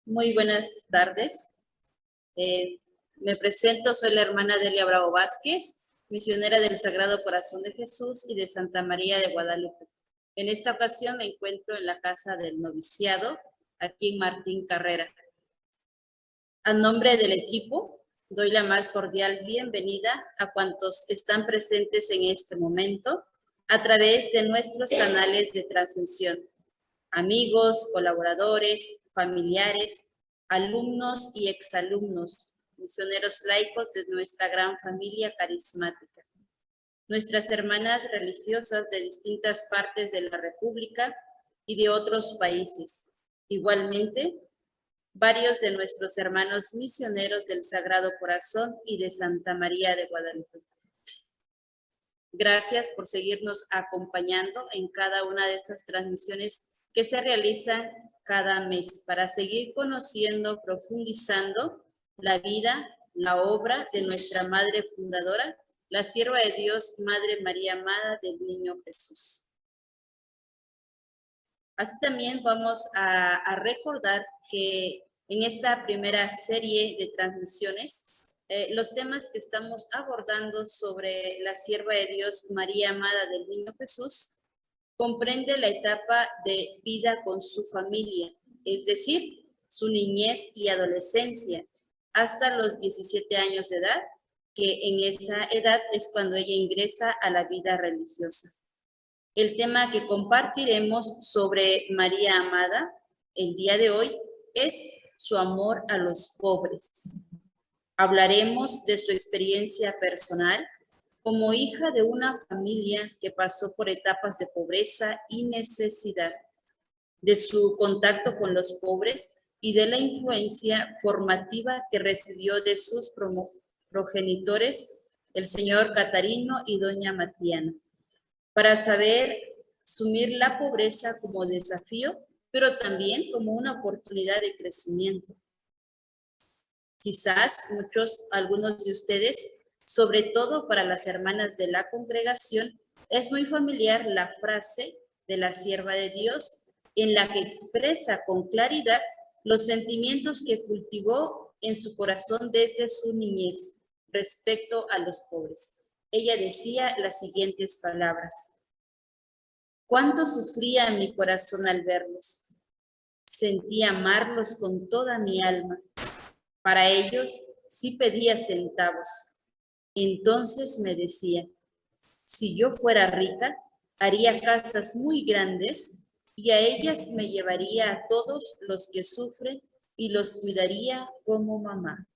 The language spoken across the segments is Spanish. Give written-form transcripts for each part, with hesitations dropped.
Muy buenas tardes. Me presento, soy la hermana Delia Bravo Vázquez, misionera del Sagrado Corazón de Jesús y de Santa María de Guadalupe. En esta ocasión me encuentro en la casa del noviciado, aquí en Martín Carrera. A nombre del equipo, doy la más cordial bienvenida a cuantos están presentes en este momento a través de nuestros canales de transmisión. Amigos, colaboradores, familiares, alumnos y exalumnos, misioneros laicos de nuestra gran familia carismática. Nuestras hermanas religiosas de distintas partes de la República y de otros países. Igualmente, varios de nuestros hermanos misioneros del Sagrado Corazón y de Santa María de Guadalupe. Gracias por seguirnos acompañando en cada una de estas transmisiones que se realizan cada mes para seguir conociendo, profundizando la vida, la obra de nuestra Madre Fundadora, la Sierva de Dios, Madre María Amada del Niño Jesús. Así también vamos a recordar que en esta primera serie de transmisiones, los temas que estamos abordando sobre la Sierva de Dios, María Amada del Niño Jesús, comprende la etapa de vida con su familia, es decir, su niñez y adolescencia, hasta los 17 años de edad, que en esa edad es cuando ella ingresa a la vida religiosa. El tema que compartiremos sobre María Amada el día de hoy es su amor a los pobres. Hablaremos de su experiencia personal como hija de una familia que pasó por etapas de pobreza y necesidad, de su contacto con los pobres y de la influencia formativa que recibió de sus progenitores, el señor Catarino y doña Matiana, para saber asumir la pobreza como desafío, pero también como una oportunidad de crecimiento. Quizás algunos de ustedes, sobre todo para las hermanas de la congregación, es muy familiar la frase de la Sierva de Dios en la que expresa con claridad los sentimientos que cultivó en su corazón desde su niñez respecto a los pobres. Ella decía las siguientes palabras: «¿Cuánto sufría mi corazón al verlos? Sentí amarlos con toda mi alma. Para ellos sí pedía centavos. Entonces me decía, si yo fuera rica, haría casas muy grandes y a ellas me llevaría a todos los que sufren y los cuidaría como mamá».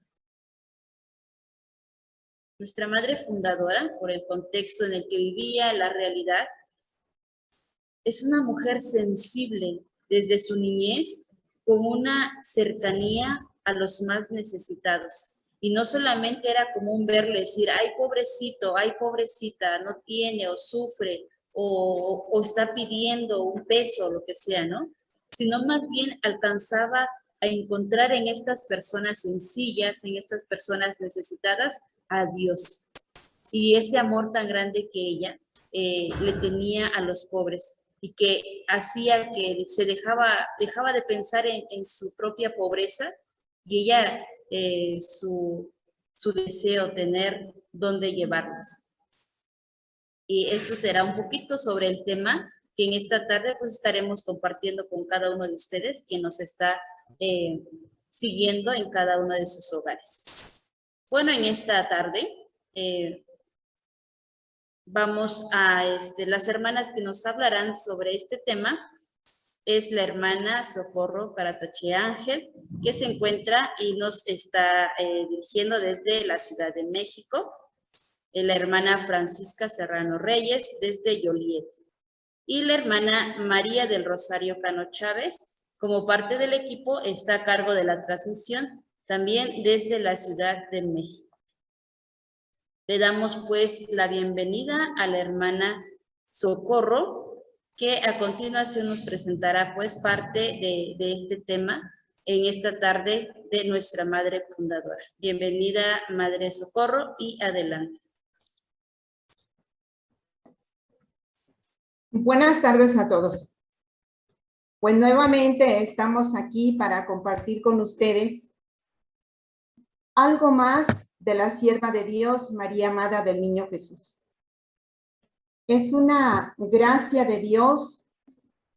Nuestra madre fundadora, por el contexto en el que vivía, la realidad, es una mujer sensible desde su niñez, con una cercanía a los más necesitados. Y no solamente era común verle decir, ay pobrecito, ay pobrecita, no tiene o sufre o está pidiendo un peso o lo que sea, ¿no? Sino más bien alcanzaba a encontrar en estas personas sencillas, en estas personas necesitadas, a Dios. Y ese amor tan grande que ella le tenía a los pobres y que hacía que se dejaba de pensar en su propia pobreza y ella, su deseo, tener dónde llevarlos. Y esto será un poquito sobre el tema que en esta tarde pues estaremos compartiendo con cada uno de ustedes que nos está siguiendo en cada uno de sus hogares. Bueno, en esta tarde vamos a las hermanas que nos hablarán sobre este tema. Es la hermana Socorro Caratache Ángel, que se encuentra y nos está dirigiendo desde la Ciudad de México. La hermana Francisca Serrano Reyes desde Joliet. Y la hermana María del Rosario Cano Chávez, como parte del equipo, está a cargo de la transmisión también desde la Ciudad de México. Le damos pues la bienvenida a la hermana Socorro, que a continuación nos presentará pues parte de este tema en esta tarde de nuestra Madre Fundadora. Bienvenida, Madre Socorro, y adelante. Buenas tardes a todos. Pues nuevamente estamos aquí para compartir con ustedes algo más de la sierva de Dios, María Amada del Niño Jesús. Es una gracia de Dios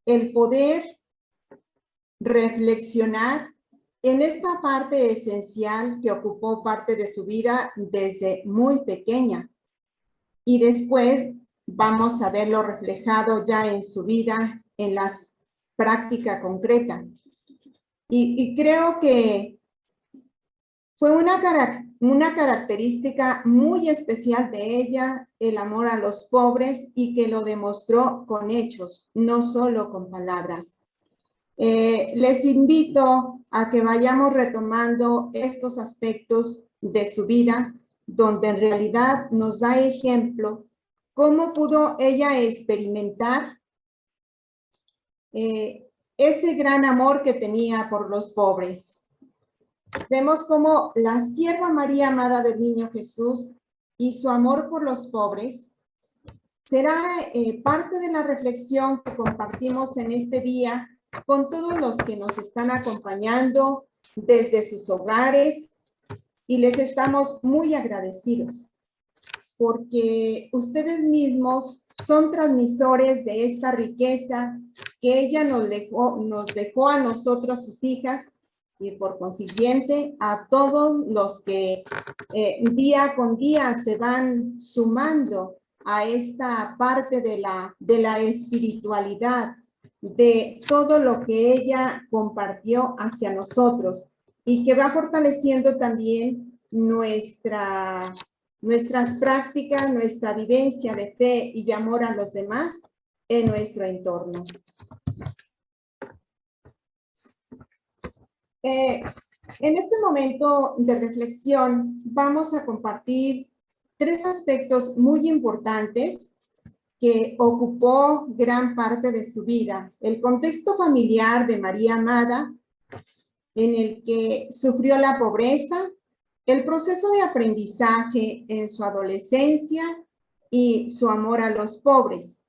el poder reflexionar en esta parte esencial que ocupó parte de su vida desde muy pequeña. Y después vamos a verlo reflejado ya en su vida, en la práctica concreta. Y creo que fue una característica muy especial de ella, el amor a los pobres, y que lo demostró con hechos, no solo con palabras. Les invito a que vayamos retomando estos aspectos de su vida, donde en realidad nos da ejemplo cómo pudo ella experimentar ese gran amor que tenía por los pobres. Vemos cómo la sierva María Amada del Niño Jesús y su amor por los pobres será parte de la reflexión que compartimos en este día con todos los que nos están acompañando desde sus hogares, y les estamos muy agradecidos porque ustedes mismos son transmisores de esta riqueza que ella nos dejó a nosotros, sus hijas, y por consiguiente a todos los que día con día se van sumando a esta parte de la espiritualidad, de todo lo que ella compartió hacia nosotros y que va fortaleciendo también nuestras prácticas, nuestra vivencia de fe y amor a los demás en nuestro entorno. En este momento de reflexión vamos a compartir tres aspectos muy importantes que ocupó gran parte de su vida. El contexto familiar de María Amada, en el que sufrió la pobreza, el proceso de aprendizaje en su adolescencia y su amor a los pobres.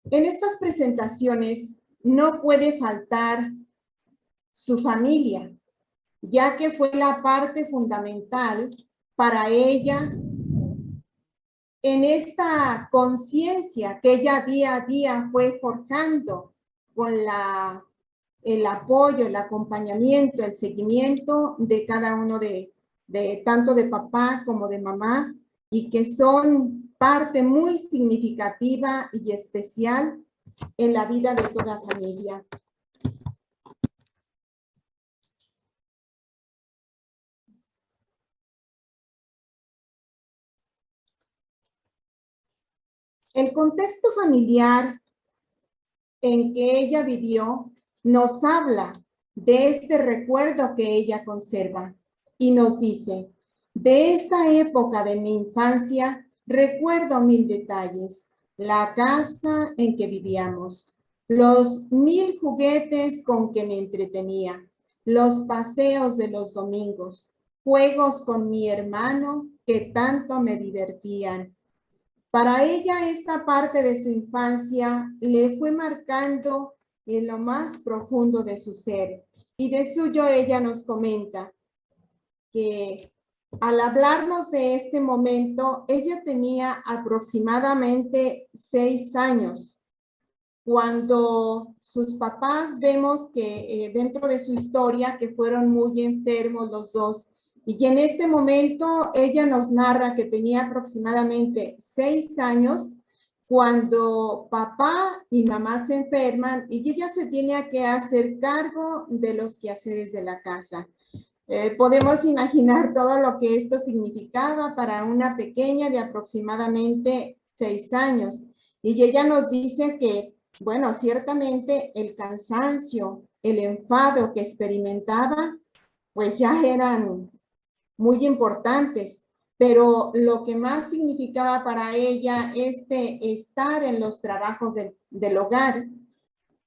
En estas presentaciones no puede faltar su familia, ya que fue la parte fundamental para ella en esta conciencia que ella día a día fue forjando con el apoyo, el acompañamiento, el seguimiento de cada uno de tanto de papá como de mamá, y que son parte muy significativa y especial en la vida de toda familia. El contexto familiar en que ella vivió nos habla de este recuerdo que ella conserva y nos dice: de esta época de mi infancia recuerdo 1000 detalles, la casa en que vivíamos, los 1000 juguetes con que me entretenía, los paseos de los domingos, juegos con mi hermano que tanto me divertían. Para ella, esta parte de su infancia le fue marcando en lo más profundo de su ser. Y de suyo ella nos comenta que al hablarnos de este momento, ella tenía aproximadamente 6 años, cuando sus papás, vemos que dentro de su historia, que fueron muy enfermos los dos, y que en este momento ella nos narra que tenía aproximadamente 6 años cuando papá y mamá se enferman y ella se tiene que hacer cargo de los quehaceres de la casa. Podemos imaginar todo lo que esto significaba para una pequeña de aproximadamente 6 años. Y ella nos dice que, bueno, ciertamente el cansancio, el enfado que experimentaba, pues ya eran muy importantes, pero lo que más significaba para ella estar en los trabajos del hogar,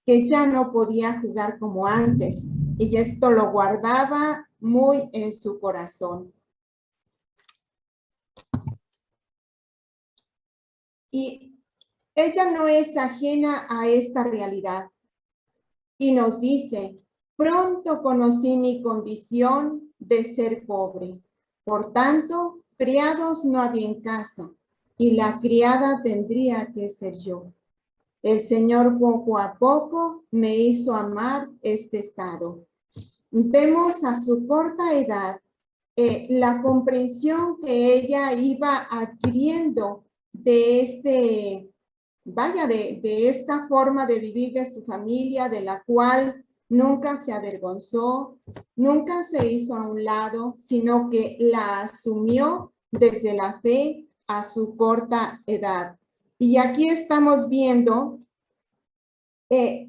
que ya no podía jugar como antes, y esto lo guardaba muy en su corazón. Y ella no es ajena a esta realidad y nos dice, pronto conocí mi condición de ser pobre. Por tanto, criados no había en casa y la criada tendría que ser yo. El Señor poco a poco me hizo amar este estado. Vemos a su corta edad la comprensión que ella iba adquiriendo de de esta forma de vivir de su familia, de la cual nunca se avergonzó, nunca se hizo a un lado, sino que la asumió desde la fe a su corta edad. Y aquí estamos viendo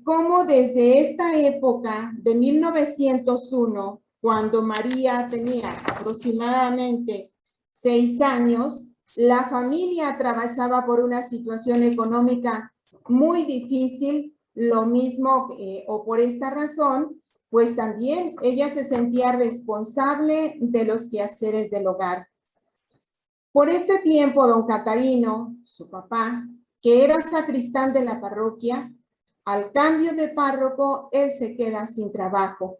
cómo desde esta época de 1901, cuando María tenía aproximadamente 6 años, la familia atravesaba por una situación económica muy difícil, lo mismo, o por esta razón, pues también ella se sentía responsable de los quehaceres del hogar. Por este tiempo, don Catarino, su papá, que era sacristán de la parroquia, al cambio de párroco, él se queda sin trabajo.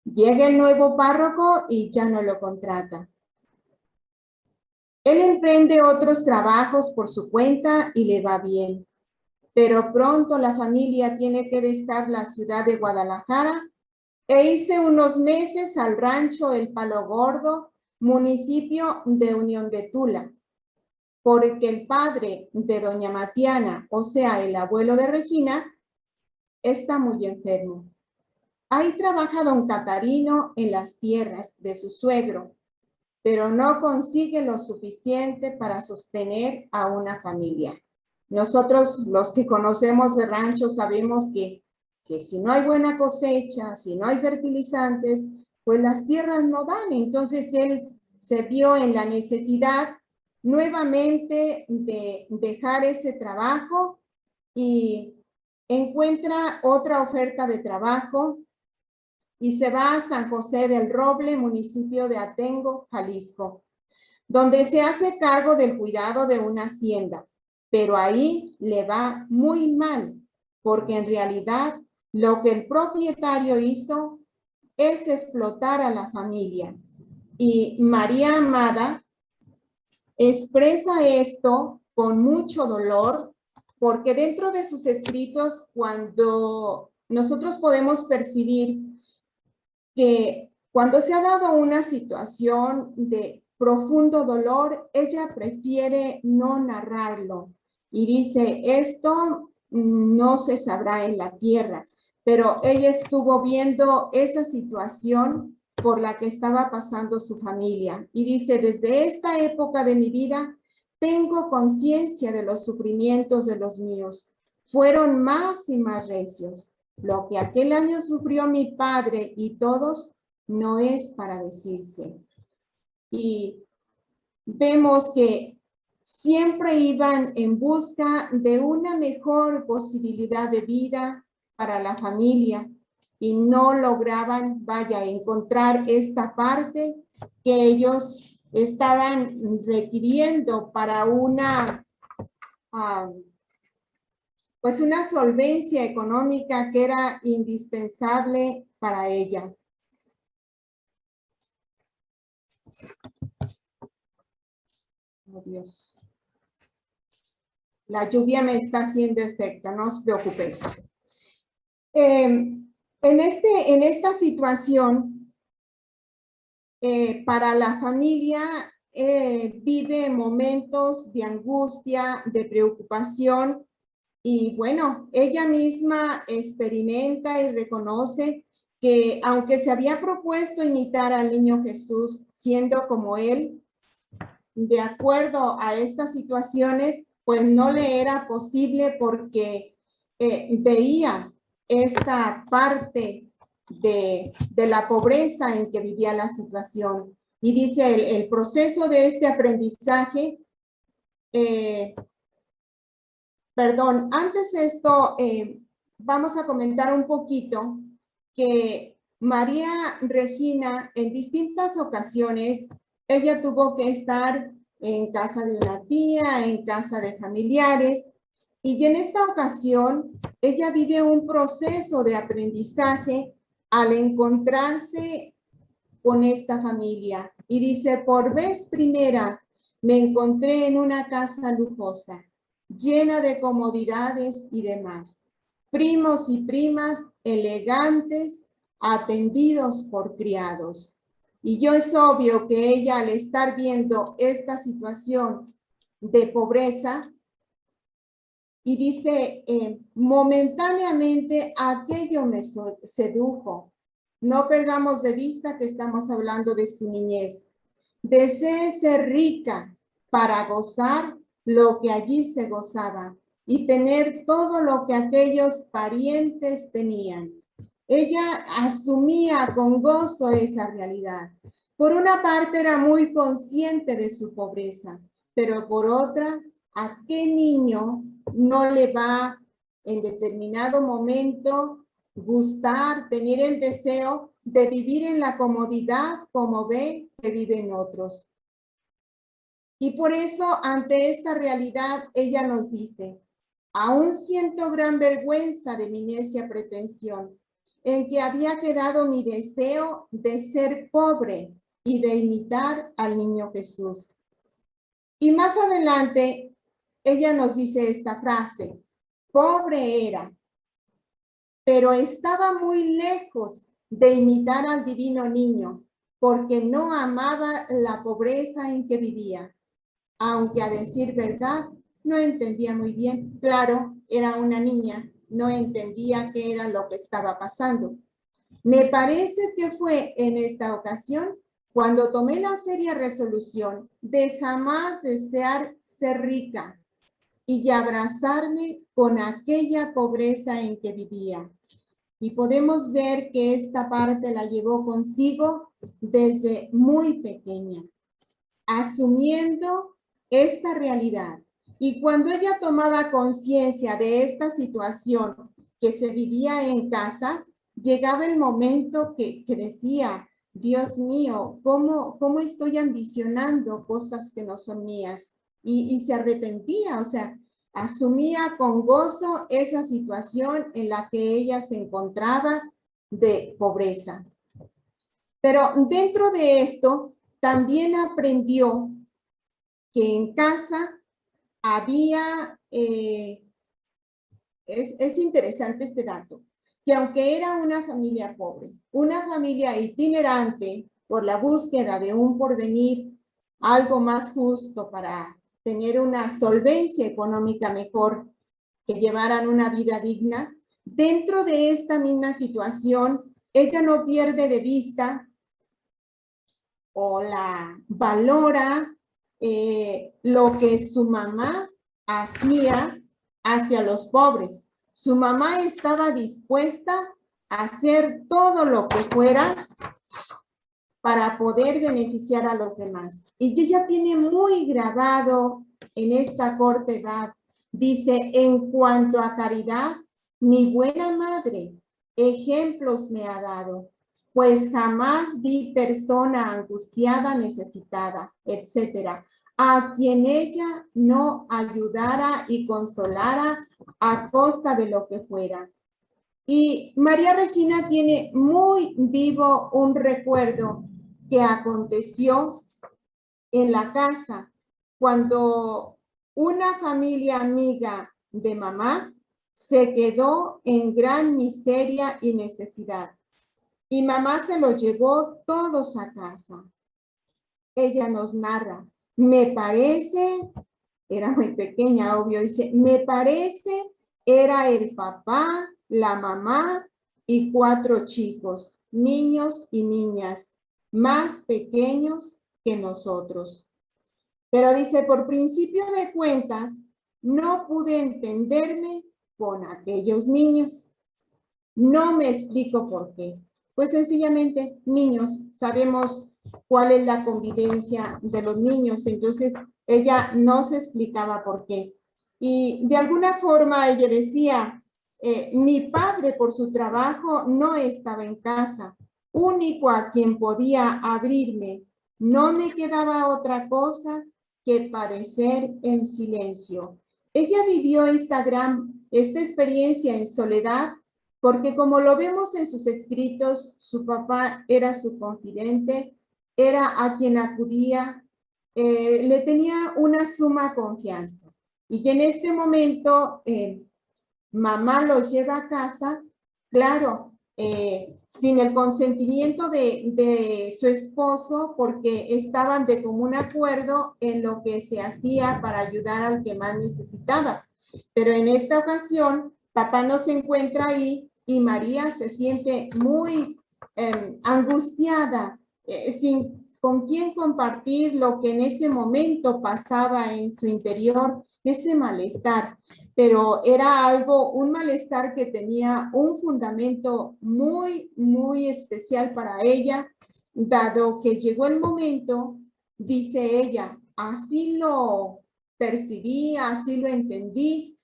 Llega el nuevo párroco y ya no lo contrata. Él emprende otros trabajos por su cuenta y le va bien. Pero pronto la familia tiene que dejar la ciudad de Guadalajara e irse unos meses al rancho El Palo Gordo, municipio de Unión de Tula, porque el padre de doña Matiana, o sea, el abuelo de Regina, está muy enfermo. Ahí trabaja don Catarino en las tierras de su suegro, pero no consigue lo suficiente para sostener a una familia. Nosotros, los que conocemos de rancho, sabemos que si no hay buena cosecha, si no hay fertilizantes, pues las tierras no dan. Entonces él se vio en la necesidad nuevamente de dejar ese trabajo y encuentra otra oferta de trabajo y se va a San José del Roble, municipio de Atengo, Jalisco, donde se hace cargo del cuidado de una hacienda, pero ahí le va muy mal, porque en realidad lo que el propietario hizo es explotar a la familia. Y María Amada expresa esto con mucho dolor, porque dentro de sus escritos, cuando nosotros podemos percibir que cuando se ha dado una situación de profundo dolor, ella prefiere no narrarlo y dice, esto no se sabrá en la tierra, pero ella estuvo viendo esa situación por la que estaba pasando su familia y dice, desde esta época de mi vida, tengo conciencia de los sufrimientos de los míos. Fueron más y más recios. Lo que aquel año sufrió mi padre y todos no es para decirse. Y vemos que siempre iban en busca de una mejor posibilidad de vida para la familia y no lograban, encontrar esta parte que ellos estaban requiriendo para una pues una solvencia económica que era indispensable para ella. Oh, Dios. La lluvia me está haciendo efecto, no os preocupéis. En esta situación, para la familia vive momentos de angustia, de preocupación, y bueno, ella misma experimenta y reconoce que aunque se había propuesto imitar al niño Jesús, siendo como él, de acuerdo a estas situaciones, pues no le era posible porque veía esta parte de la pobreza en que vivía la situación. Y dice, el proceso de este aprendizaje, perdón, antes de esto, vamos a comentar un poquito que María Regina en distintas ocasiones, ella tuvo que estar en casa de una tía, en casa de familiares, Y en esta ocasión, ella vive un proceso de aprendizaje al encontrarse con esta familia. Y dice, por vez primera me encontré en una casa lujosa, llena de comodidades y demás. Primos y primas elegantes, atendidos por criados. Y yo es obvio que ella, al estar viendo esta situación de pobreza, y dice, momentáneamente aquello me sedujo. No perdamos de vista que estamos hablando de su niñez. Deseé ser rica para gozar lo que allí se gozaba y tener todo lo que aquellos parientes tenían. Ella asumía con gozo esa realidad. Por una parte era muy consciente de su pobreza, pero por otra, ¿a qué niño no le va en determinado momento gustar, tener el deseo de vivir en la comodidad como ve que viven otros? Y por eso, ante esta realidad, ella nos dice, aún siento gran vergüenza de mi necia pretensión, en que había quedado mi deseo de ser pobre y de imitar al niño Jesús. Y más adelante, ella nos dice esta frase, pobre era, pero estaba muy lejos de imitar al divino niño, porque no amaba la pobreza en que vivía, aunque a decir verdad, no entendía muy bien. Claro, era una niña, no entendía qué era lo que estaba pasando. Me parece que fue en esta ocasión cuando tomé la seria resolución de jamás desear ser rica y abrazarme con aquella pobreza en que vivía. Y podemos ver que esta parte la llevó consigo desde muy pequeña, asumiendo esta realidad. Y cuando ella tomaba conciencia de esta situación que se vivía en casa, llegaba el momento que decía, Dios mío, ¿cómo estoy ambicionando cosas que no son mías? Y se arrepentía, o sea, asumía con gozo esa situación en la que ella se encontraba de pobreza. Pero dentro de esto, también aprendió que en casa había, es interesante este dato, que aunque era una familia pobre, una familia itinerante por la búsqueda de un porvenir algo más justo para tener una solvencia económica mejor, que llevaran una vida digna, dentro de esta misma situación, ella no pierde de vista o la valora lo que su mamá hacía hacia los pobres. Su mamá estaba dispuesta a hacer todo lo que fuera para poder beneficiar a los demás. Y ella tiene muy grabado en esta corta edad, dice, en cuanto a caridad, mi buena madre ejemplos me ha dado, pues jamás vi persona angustiada, necesitada, etcétera, a quien ella no ayudara y consolara a costa de lo que fuera. Y María Regina tiene muy vivo un recuerdo que aconteció en la casa cuando una familia amiga de mamá se quedó en gran miseria y necesidad. Y mamá se lo llevó todos a casa. Ella nos narra, me parece, era muy pequeña, obvio, dice, me parece, era el papá, la mamá y 4 chicos, niños y niñas, más pequeños que nosotros. Pero dice, por principio de cuentas, no pude entenderme con aquellos niños. No me explico por qué. Pues sencillamente, niños, sabemos cuál es la convivencia de los niños, entonces ella no se explicaba por qué. Y de alguna forma ella decía, mi padre por su trabajo no estaba en casa, único a quien podía abrirme, no me quedaba otra cosa que padecer en silencio. Ella vivió esta experiencia en soledad porque, como lo vemos en sus escritos, su papá era su confidente, era a quien acudía, le tenía una suma confianza. Y que en este momento mamá lo lleva a casa, claro, sin el consentimiento de su esposo, porque estaban de común acuerdo en lo que se hacía para ayudar al que más necesitaba. Pero en esta ocasión, papá no se encuentra ahí y María se siente muy angustiada, sin con quién compartir lo que en ese momento pasaba en su interior, ese malestar. Pero era un malestar que tenía un fundamento muy, muy especial para ella, dado que llegó el momento, dice ella, así lo percibí, así lo entendí,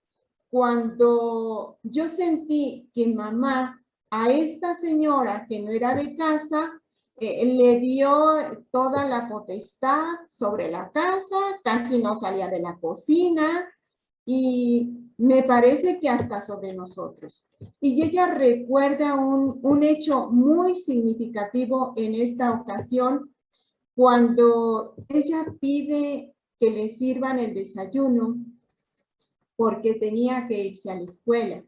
cuando yo sentí que mamá a esta señora que no era de casa, le dio toda la potestad sobre la casa, casi no salía de la cocina y me parece que hasta sobre nosotros. Y ella recuerda un hecho muy significativo en esta ocasión, cuando ella pide que le sirvan el desayuno porque tenía que irse a la escuela.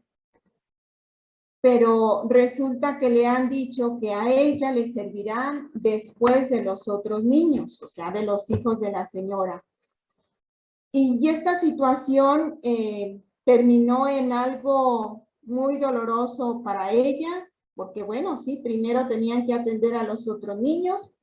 Pero resulta que le han dicho que a ella le servirán después de los otros niños, o sea, de los hijos de la señora. Y esta situación terminó en algo muy doloroso para ella, porque bueno, sí, primero tenían que atender a los otros niños.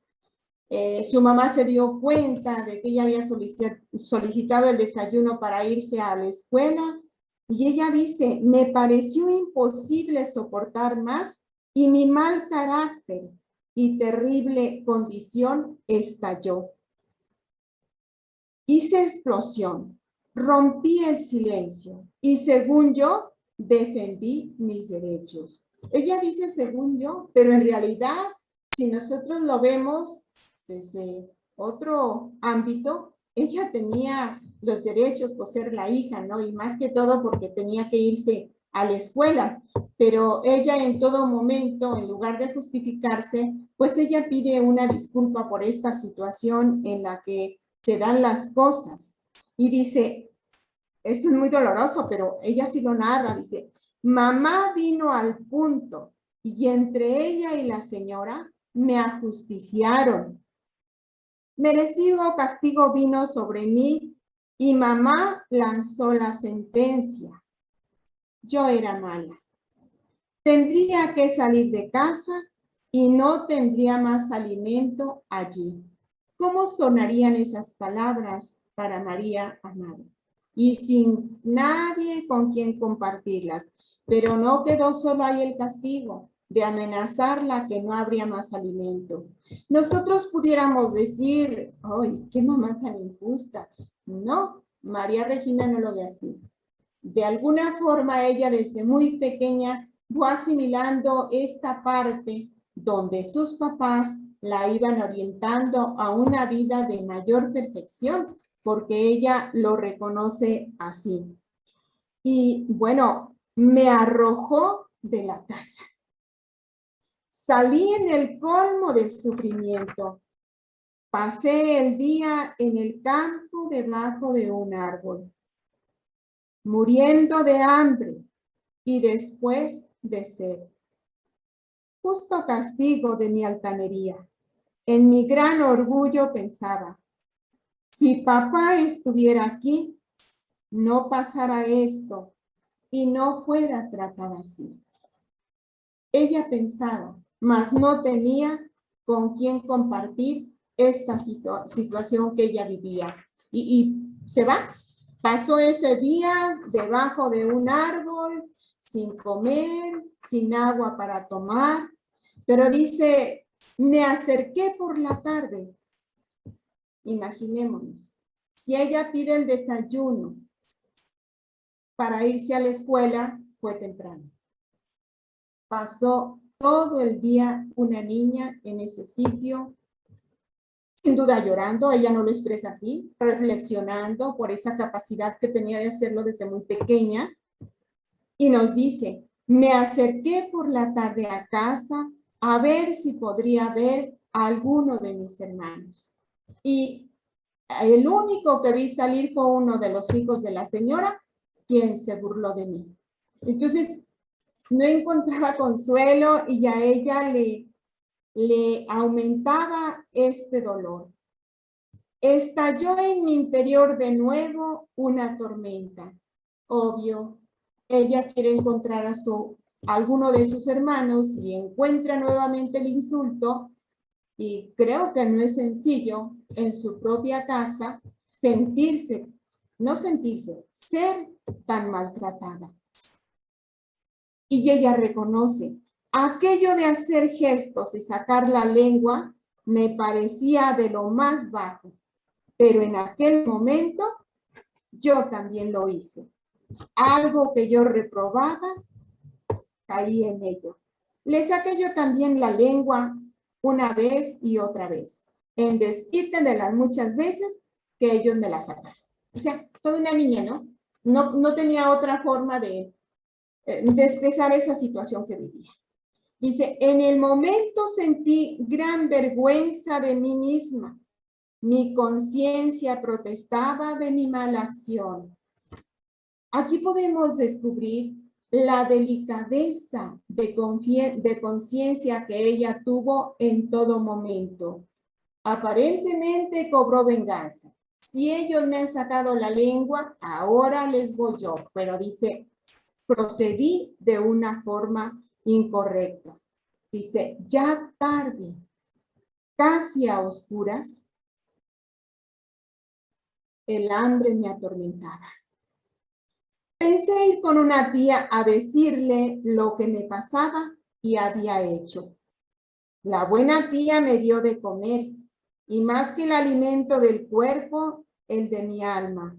Su mamá se dio cuenta de que ella había solicitado el desayuno para irse a la escuela y ella dice, me pareció imposible soportar más y mi mal carácter y terrible condición estalló. Hice explosión, rompí el silencio y según yo defendí mis derechos. Ella dice según yo, pero en realidad, si nosotros lo vemos desde otro ámbito, ella tenía los derechos por ser la hija, ¿no? Y más que todo porque tenía que irse a la escuela, pero ella en todo momento, en lugar de justificarse, pues ella pide una disculpa por esta situación en la que se dan las cosas. Y dice, esto es muy doloroso, pero ella sí lo narra, dice, mamá vino al punto y entre ella y la señora me ajusticiaron. Merecido castigo vino sobre mí y mamá lanzó la sentencia. Yo era mala. Tendría que salir de casa y no tendría más alimento allí. ¿Cómo sonarían esas palabras para María amada? Y sin nadie con quien compartirlas. Pero no quedó solo ahí el castigo de amenazarla que no habría más alimento. Nosotros pudiéramos decir, ¡ay, qué mamá tan injusta! No, María Regina no lo ve así. De alguna forma ella desde muy pequeña fue asimilando esta parte donde sus papás la iban orientando a una vida de mayor perfección, porque ella lo reconoce así. Y bueno, me arrojó de la casa. Salí en el colmo del sufrimiento. Pasé el día en el campo debajo de un árbol, muriendo de hambre y después de sed. Justo castigo de mi altanería. En mi gran orgullo pensaba, si papá estuviera aquí, no pasara esto y no fuera tratada así. Ella pensaba, mas no tenía con quién compartir esta situación que ella vivía. Y se va. Pasó ese día debajo de un árbol, sin comer, sin agua para tomar, pero dice, me acerqué por la tarde. Imaginémonos, si ella pide el desayuno para irse a la escuela, fue temprano. Pasó todo el día una niña en ese sitio, sin duda llorando, ella no lo expresa así, reflexionando por esa capacidad que tenía de hacerlo desde muy pequeña. Y nos dice, me acerqué por la tarde a casa a ver si podría ver a alguno de mis hermanos. Y el único que vi salir fue uno de los hijos de la señora, quien se burló de mí. Entonces, no encontraba consuelo y a ella le aumentaba este dolor. Estalló en mi interior de nuevo una tormenta. Obvio, ella quiere encontrar a alguno de sus hermanos y encuentra nuevamente el insulto, y creo que no es sencillo en su propia casa ser tan maltratada. Y ella reconoce, aquello de hacer gestos y sacar la lengua me parecía de lo más bajo, pero en aquel momento yo también lo hice. Algo que yo reprobaba, caí en ello. Le saqué yo también la lengua una vez y otra vez, en desquite de las muchas veces que ellos me la sacaron. O sea, toda una niña, ¿no? No tenía otra forma de expresar esa situación que vivía. Dice, en el momento sentí gran vergüenza de mí misma. Mi conciencia protestaba de mi mala acción. Aquí podemos descubrir la delicadeza de conciencia que ella tuvo en todo momento. Aparentemente cobró venganza. Si ellos me han sacado la lengua, ahora les voy yo. Pero dice, procedí de una forma incorrecta. Dice, ya tarde, casi a oscuras, el hambre me atormentaba. Pensé ir con una tía a decirle lo que me pasaba y había hecho. La buena tía me dio de comer, y más que el alimento del cuerpo, el de mi alma.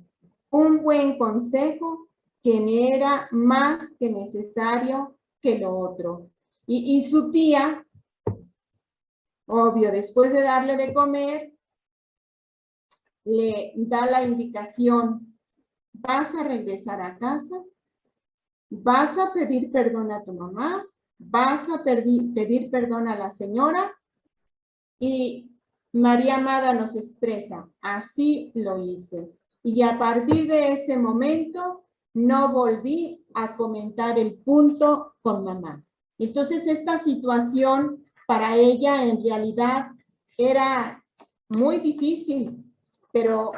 Un buen consejo que me era más que necesario que lo otro. Y su tía, obvio, después de darle de comer, le da la indicación, vas a regresar a casa, vas a pedir perdón a tu mamá, vas a pedir perdón a la señora, y María Amada nos expresa, así lo hice. Y a partir de ese momento no volví a comentar el punto con mamá. Entonces esta situación para ella en realidad era muy difícil, pero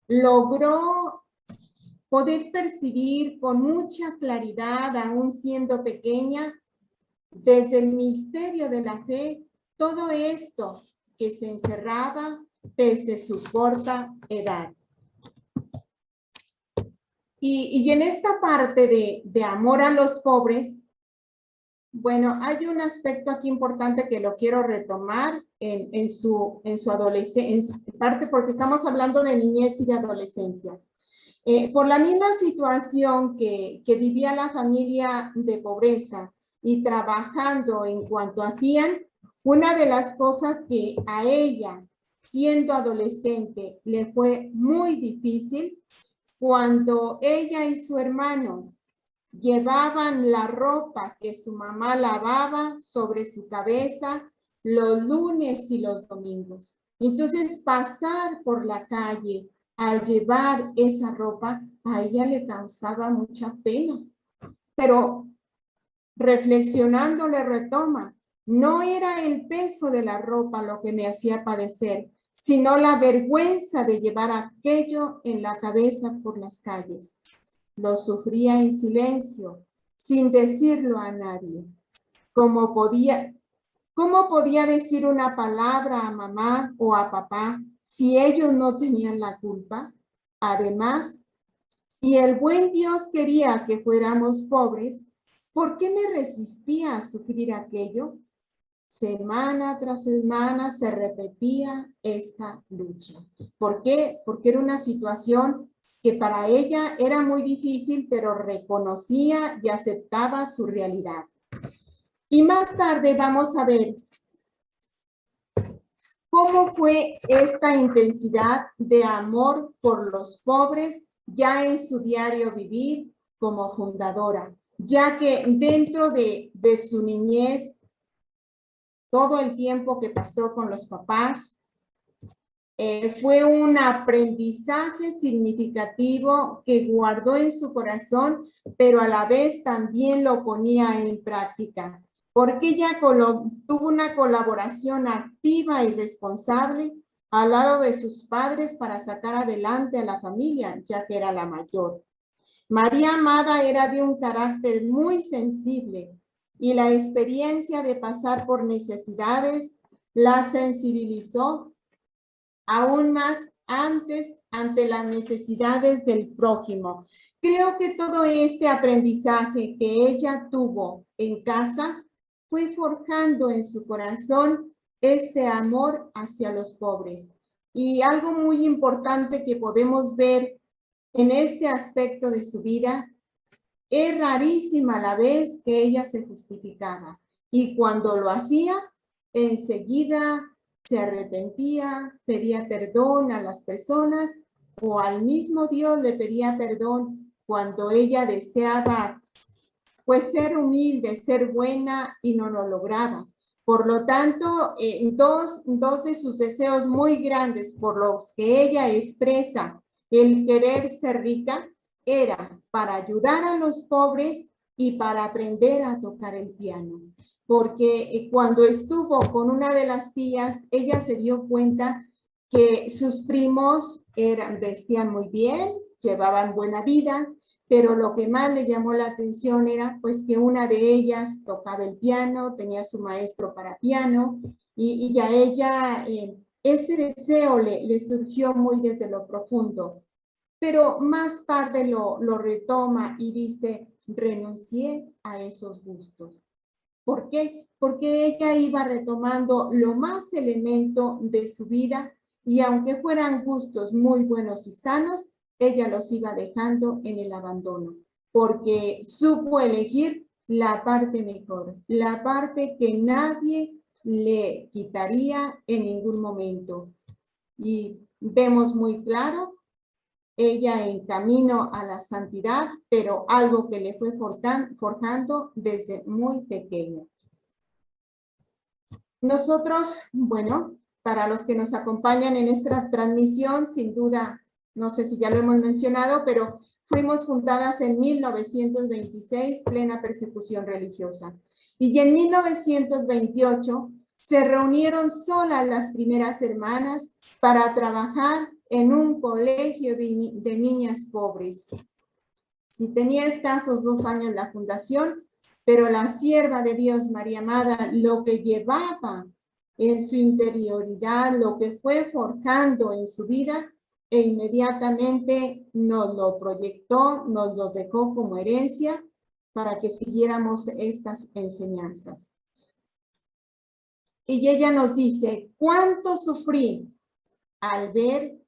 logró poder percibir con mucha claridad, aún siendo pequeña, desde el misterio de la fe, todo esto que se encerraba desde su corta edad. Y en esta parte de amor a los pobres, bueno, hay un aspecto aquí importante que lo quiero retomar en su adolescencia, en parte porque estamos hablando de niñez y de adolescencia. Por la misma situación que vivía la familia de pobreza y trabajando en cuanto hacían, una de las cosas que a ella, siendo adolescente, le fue muy difícil, cuando ella y su hermano llevaban la ropa que su mamá lavaba sobre su cabeza los lunes y los domingos. Entonces, pasar por la calle al llevar esa ropa, a ella le causaba mucha pena. Pero reflexionando le retoma, no era el peso de la ropa lo que me hacía padecer, sino la vergüenza de llevar aquello en la cabeza por las calles. Lo sufría en silencio, sin decirlo a nadie. ¿Cómo podía decir una palabra a mamá o a papá si ellos no tenían la culpa? Además, si el buen Dios quería que fuéramos pobres, ¿por qué me resistía a sufrir aquello? Semana tras semana se repetía esta lucha. ¿Por qué? Porque era una situación que para ella era muy difícil, pero reconocía y aceptaba su realidad. Y más tarde vamos a ver ¿Cómo fue esta intensidad de amor por los pobres ya en su diario vivir como fundadora? Ya que dentro de su niñez, todo el tiempo que pasó con los papás, fue un aprendizaje significativo que guardó en su corazón, pero a la vez también lo ponía en práctica, porque ella tuvo una colaboración activa y responsable al lado de sus padres para sacar adelante a la familia, ya que era la mayor. María Amada era de un carácter muy sensible y la experiencia de pasar por necesidades la sensibilizó aún más ante las necesidades del prójimo. Creo que todo este aprendizaje que ella tuvo en casa fue forjando en su corazón este amor hacia los pobres. Y algo muy importante que podemos ver en este aspecto de su vida, es rarísima la vez que ella se justificaba. Y cuando lo hacía, enseguida se arrepentía, pedía perdón a las personas o al mismo Dios le pedía perdón cuando ella deseaba pues ser humilde, ser buena y no lo lograba. Por lo tanto, dos de sus deseos muy grandes por los que ella expresa el querer ser rica era para ayudar a los pobres y para aprender a tocar el piano. Porque cuando estuvo con una de las tías, ella se dio cuenta que sus primos vestían muy bien, llevaban buena vida, pero lo que más le llamó la atención era pues que una de ellas tocaba el piano, tenía su maestro para piano y a ella ese deseo le surgió muy desde lo profundo. Pero más tarde lo retoma y dice, renuncié a esos gustos. ¿Por qué? Porque ella iba retomando lo más elemento de su vida y aunque fueran gustos muy buenos y sanos, ella los iba dejando en el abandono, porque supo elegir la parte mejor, la parte que nadie le quitaría en ningún momento. Y vemos muy claro, ella en camino a la santidad, pero algo que le fue forjando desde muy pequeña. Nosotros, bueno, para los que nos acompañan en esta transmisión, sin duda, no sé si ya lo hemos mencionado, pero fuimos fundadas en 1926, plena persecución religiosa. Y en 1928 se reunieron solas las primeras hermanas para trabajar en un colegio de niñas pobres. Si tenía escasos 2 años la fundación, pero la sierva de Dios, María Amada, lo que llevaba en su interioridad, lo que fue forjando en su vida, e inmediatamente nos lo proyectó, nos lo dejó como herencia para que siguiéramos estas enseñanzas. Y ella nos dice, ¿cuánto sufrí al ver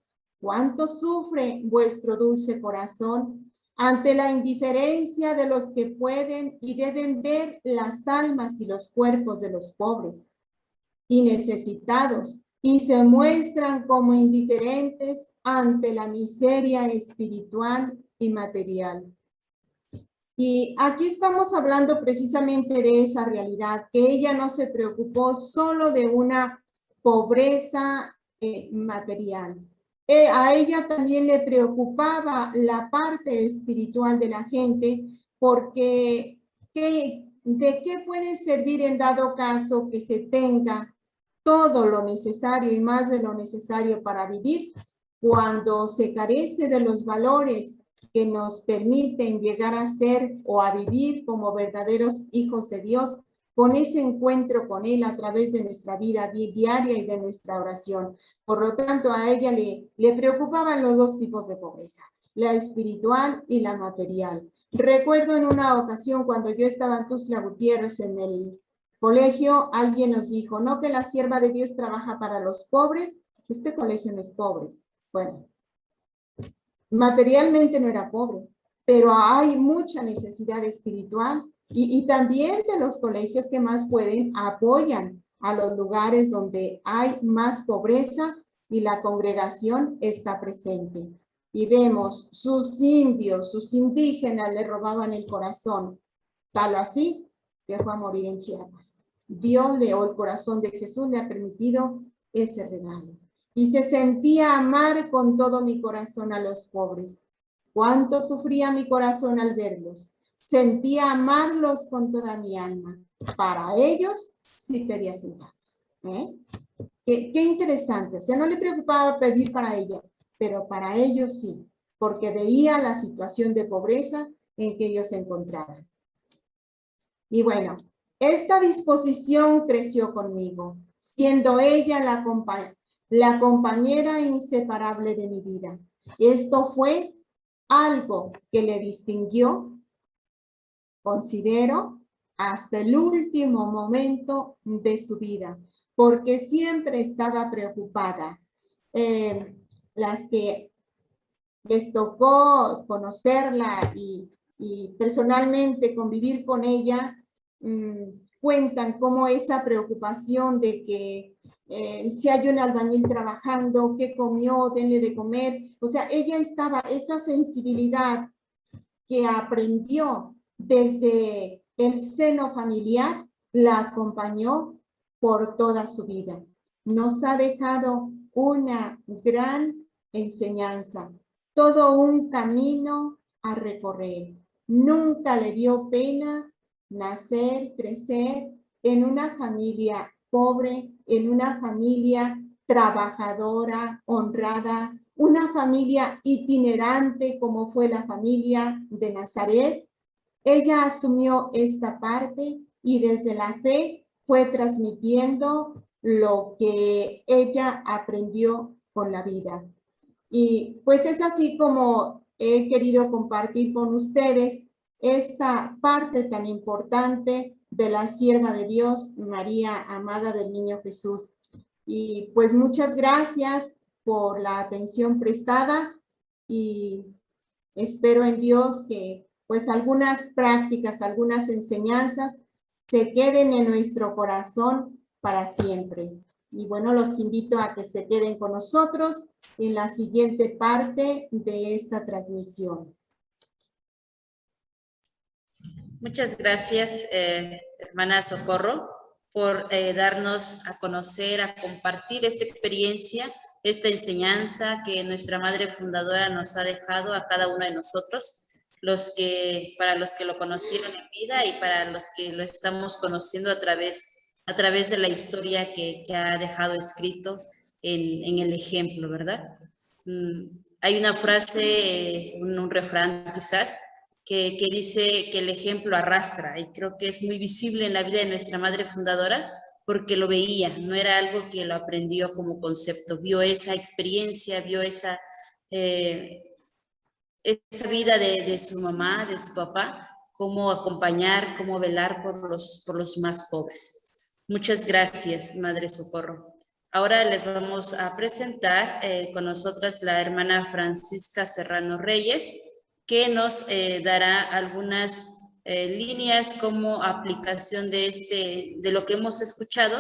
cuánto sufre vuestro dulce corazón ante la indiferencia de los que pueden y deben ver las almas y los cuerpos de los pobres y necesitados y se muestran como indiferentes ante la miseria espiritual y material? Y aquí estamos hablando precisamente de esa realidad, que ella no se preocupó solo de una pobreza material. A ella también le preocupaba la parte espiritual de la gente, porque ¿de qué puede servir en dado caso que se tenga todo lo necesario y más de lo necesario para vivir cuando se carece de los valores que nos permiten llegar a ser o a vivir como verdaderos hijos de Dios, con ese encuentro con Él a través de nuestra vida diaria y de nuestra oración? Por lo tanto, a ella le preocupaban los dos tipos de pobreza, la espiritual y la material. Recuerdo en una ocasión cuando yo estaba en Tuxtla Gutiérrez en el colegio, alguien nos dijo, no que la sierva de Dios trabaja para los pobres, este colegio no es pobre. Bueno, materialmente no era pobre, pero hay mucha necesidad espiritual y también de los colegios que más pueden apoyan a los lugares donde hay más pobreza y la congregación está presente. Y vemos sus indios, sus indígenas le robaban el corazón, tal así que fue a morir en Chiapas. Dios le, o el corazón de Jesús le ha permitido ese regalo. Y se sentía amar con todo mi corazón a los pobres. Cuánto sufría mi corazón al verlos. Sentía amarlos con toda mi alma. Para ellos sí pedía centavos. Qué interesante. O sea, no le preocupaba pedir para ella, pero para ellos sí, porque veía la situación de pobreza en que ellos se encontraban. Y bueno, esta disposición creció conmigo, siendo ella la compañera inseparable de mi vida. Esto fue algo que le distinguió, considero, hasta el último momento de su vida, porque siempre estaba preocupada. Las que les tocó conocerla y personalmente convivir con ella, cuentan cómo esa preocupación de que si hay un albañil trabajando, ¿qué comió? Denle de comer. O sea, ella estaba, esa sensibilidad que aprendió desde el seno familiar, la acompañó por toda su vida. Nos ha dejado una gran enseñanza, todo un camino a recorrer. Nunca le dio pena nacer, crecer en una familia pobre, en una familia trabajadora, honrada, una familia itinerante como fue la familia de Nazaret. Ella asumió esta parte y desde la fe fue transmitiendo lo que ella aprendió con la vida. Y pues es así como he querido compartir con ustedes esta parte tan importante de la sierva de Dios, María, amada del Niño Jesús. Y pues muchas gracias por la atención prestada y espero en Dios que pues algunas prácticas, algunas enseñanzas se queden en nuestro corazón para siempre. Y bueno, los invito a que se queden con nosotros en la siguiente parte de esta transmisión. Muchas gracias, hermana Socorro, por darnos a conocer, a compartir esta experiencia, esta enseñanza que nuestra Madre Fundadora nos ha dejado a cada uno de nosotros, para los que lo conocieron en vida y para los que lo estamos conociendo a través de la historia que ha dejado escrito en el ejemplo, ¿verdad? Hay una frase, un refrán quizás, que dice que el ejemplo arrastra, y creo que es muy visible en la vida de nuestra Madre Fundadora, porque lo veía, no era algo que lo aprendió como concepto, vio esa experiencia, vio esa vida de su mamá, de su papá, cómo acompañar, cómo velar por los más pobres. Muchas gracias, Madre Socorro. Ahora les vamos a presentar con nosotras la hermana Francisca Serrano Reyes, que nos dará algunas líneas como aplicación de lo que hemos escuchado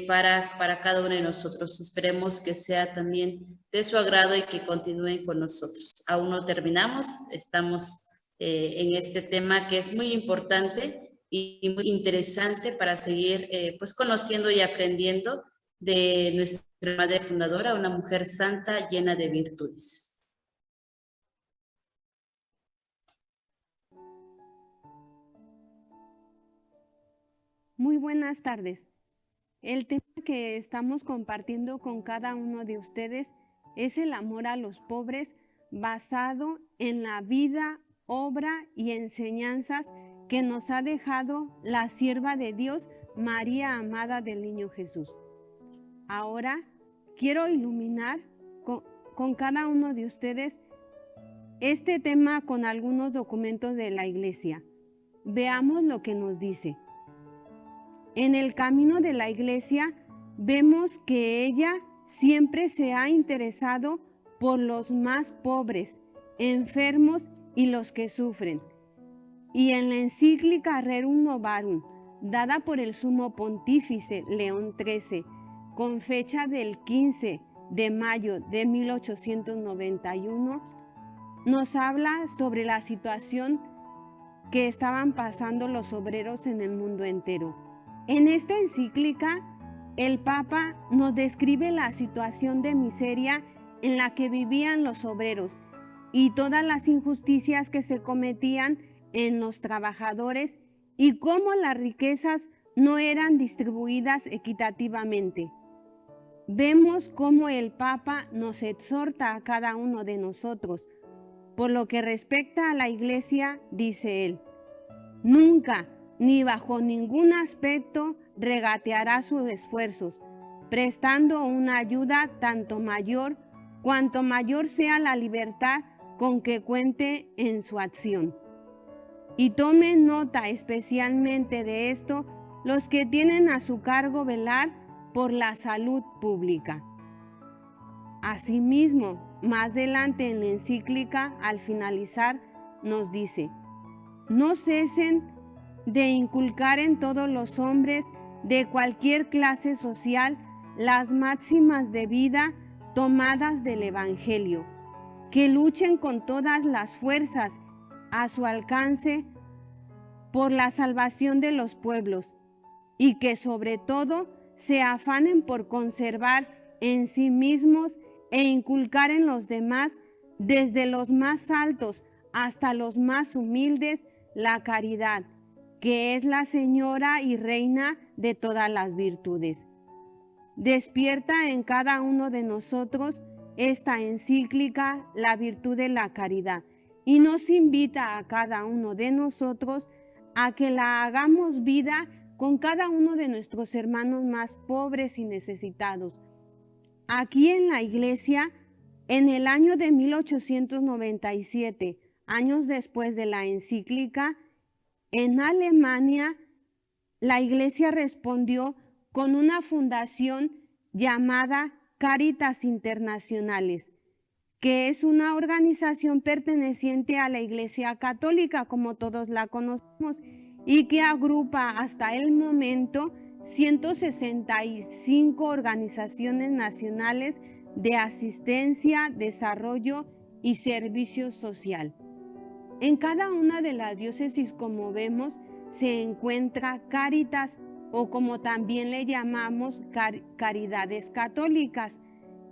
para cada uno de nosotros. Esperemos que sea también de su agrado y que continúen con nosotros. Aún no terminamos, estamos en este tema que es muy importante y muy interesante para seguir pues conociendo y aprendiendo de nuestra Madre Fundadora, una mujer santa llena de virtudes. Muy buenas tardes. El tema que estamos compartiendo con cada uno de ustedes es el amor a los pobres basado en la vida, obra y enseñanzas que nos ha dejado la sierva de Dios, María amada del Niño Jesús. Ahora quiero iluminar con cada uno de ustedes este tema con algunos documentos de la Iglesia. Veamos lo que nos dice. En el camino de la Iglesia vemos que ella siempre se ha interesado por los más pobres, enfermos y los que sufren. Y en la encíclica Rerum Novarum, dada por el sumo pontífice León XIII, con fecha del 15 de mayo de 1891, nos habla sobre la situación que estaban pasando los obreros en el mundo entero. En esta encíclica, el Papa nos describe la situación de miseria en la que vivían los obreros y todas las injusticias que se cometían en los trabajadores y cómo las riquezas no eran distribuidas equitativamente. Vemos cómo el Papa nos exhorta a cada uno de nosotros. Por lo que respecta a la Iglesia, dice él, nunca ni bajo ningún aspecto regateará sus esfuerzos, prestando una ayuda tanto mayor cuanto mayor sea la libertad con que cuente en su acción. Y tomen nota especialmente de esto los que tienen a su cargo velar por la salud pública. Asimismo, más adelante en la encíclica, al finalizar, nos dice, no cesen de inculcar en todos los hombres de cualquier clase social las máximas de vida tomadas del Evangelio, que luchen con todas las fuerzas a su alcance por la salvación de los pueblos y que sobre todo se afanen por conservar en sí mismos e inculcar en los demás, desde los más altos hasta los más humildes, la caridad, que es la señora y reina de todas las virtudes. Despierta en cada uno de nosotros esta encíclica la virtud de la caridad y nos invita a cada uno de nosotros a que la hagamos vida con cada uno de nuestros hermanos más pobres y necesitados. Aquí en la Iglesia, en el año de 1897, años después de la encíclica, en Alemania, la Iglesia respondió con una fundación llamada Caritas Internacionales, que es una organización perteneciente a la Iglesia Católica, como todos la conocemos, y que agrupa hasta el momento 165 organizaciones nacionales de asistencia, desarrollo y servicio social. En cada una de las diócesis, como vemos, se encuentra Cáritas, o como también le llamamos caridades católicas,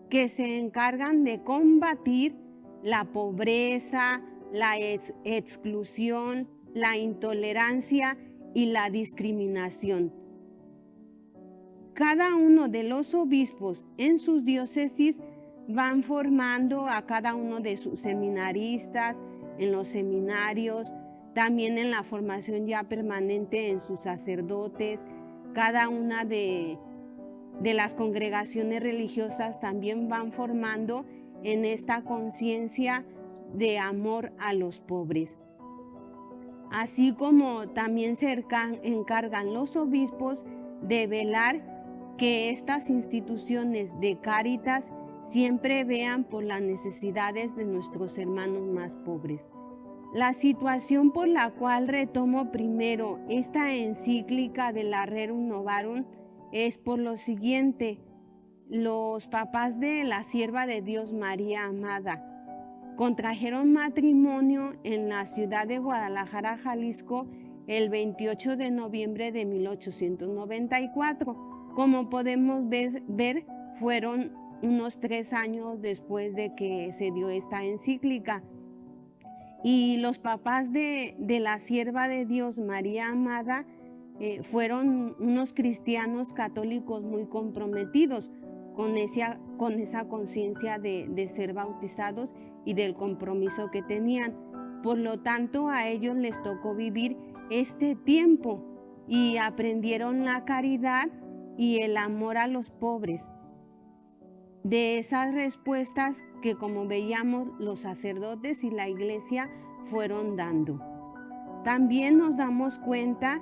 que se encargan de combatir la pobreza, la exclusión, la intolerancia y la discriminación. Cada uno de los obispos en sus diócesis van formando a cada uno de sus seminaristas en los seminarios, también en la formación ya permanente en sus sacerdotes. Cada una de las congregaciones religiosas también van formando en esta conciencia de amor a los pobres. Así como también se encargan los obispos de velar que estas instituciones de Cáritas siempre vean por las necesidades de nuestros hermanos más pobres. La situación por la cual retomo primero esta encíclica de la Rerum Novarum es por lo siguiente. Los papás de la sierva de Dios María Amada contrajeron matrimonio en la ciudad de Guadalajara, Jalisco, el 28 de noviembre de 1894. Como podemos ver, fueron unos 3 años después de que se dio esta encíclica. Y los papás de la sierva de Dios María Amada fueron unos cristianos católicos muy comprometidos con esa conciencia de ser bautizados y del compromiso que tenían. Por lo tanto, a ellos les tocó vivir este tiempo y aprendieron la caridad y el amor a los pobres. De esas respuestas que, como veíamos, los sacerdotes y la Iglesia fueron dando. También nos damos cuenta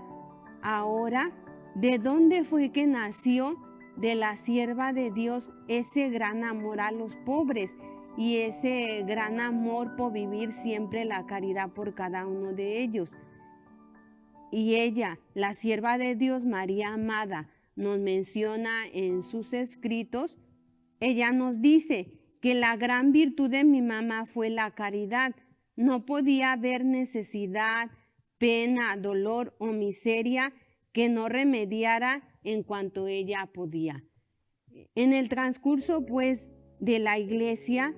ahora de dónde fue que nació de la sierva de Dios ese gran amor a los pobres y ese gran amor por vivir siempre la caridad por cada uno de ellos. y ella, la sierva de Dios, María amada, nos menciona en sus escritos, ella nos dice que la gran virtud de mi mamá fue la caridad. No podía haber necesidad, pena, dolor o miseria que no remediara en cuanto ella podía. En el transcurso, pues, de la iglesia,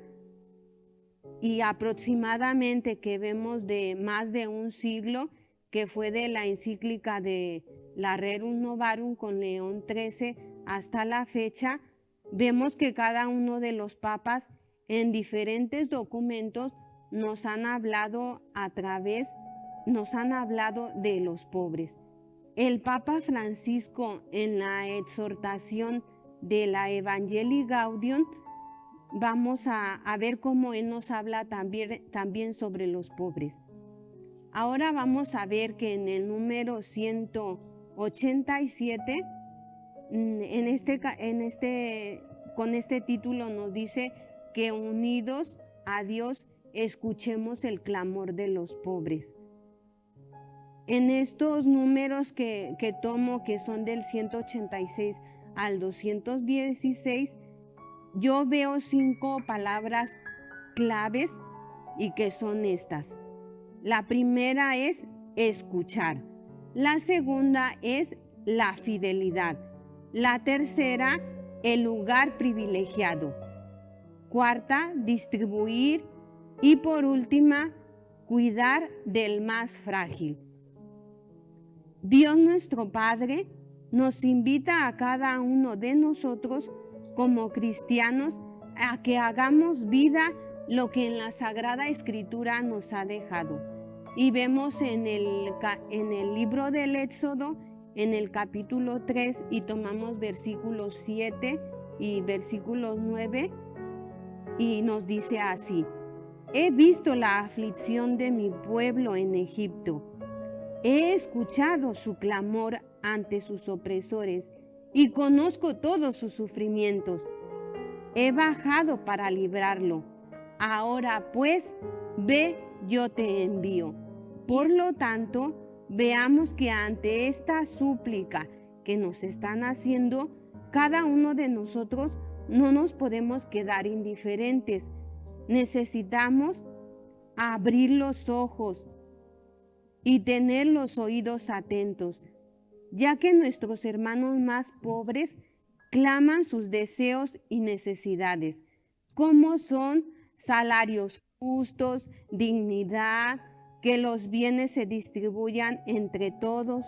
y aproximadamente que vemos de más de un siglo, que fue de la encíclica de la Rerum Novarum con León XIII hasta la fecha, vemos que cada uno de los papas en diferentes documentos nos han hablado de los pobres. El Papa Francisco, en la exhortación de la Evangelii Gaudium, vamos a ver cómo él nos habla también sobre los pobres. Ahora vamos a ver que en el número 187, con este título nos dice que unidos a Dios escuchemos el clamor de los pobres. En estos números que tomo, que son del 186 al 216, yo veo 5 palabras claves y que son estas. La primera es escuchar. La segunda es la fidelidad. La tercera, el lugar privilegiado. Cuarta, distribuir. Y por última, cuidar del más frágil. Dios nuestro Padre nos invita a cada uno de nosotros como cristianos a que hagamos vida lo que en la Sagrada Escritura nos ha dejado. Y vemos en el libro del Éxodo, en el capítulo 3, y tomamos versículos 7 y versículos 9, y nos dice así: he visto la aflicción de mi pueblo en Egipto. He escuchado su clamor ante sus opresores y conozco todos sus sufrimientos. He bajado para librarlo. Ahora pues, ve, yo te envío. Por lo tanto, veamos que ante esta súplica que nos están haciendo, cada uno de nosotros no nos podemos quedar indiferentes. Necesitamos abrir los ojos y tener los oídos atentos, ya que nuestros hermanos más pobres claman sus deseos y necesidades, como son salarios justos, dignidad, que los bienes se distribuyan entre todos.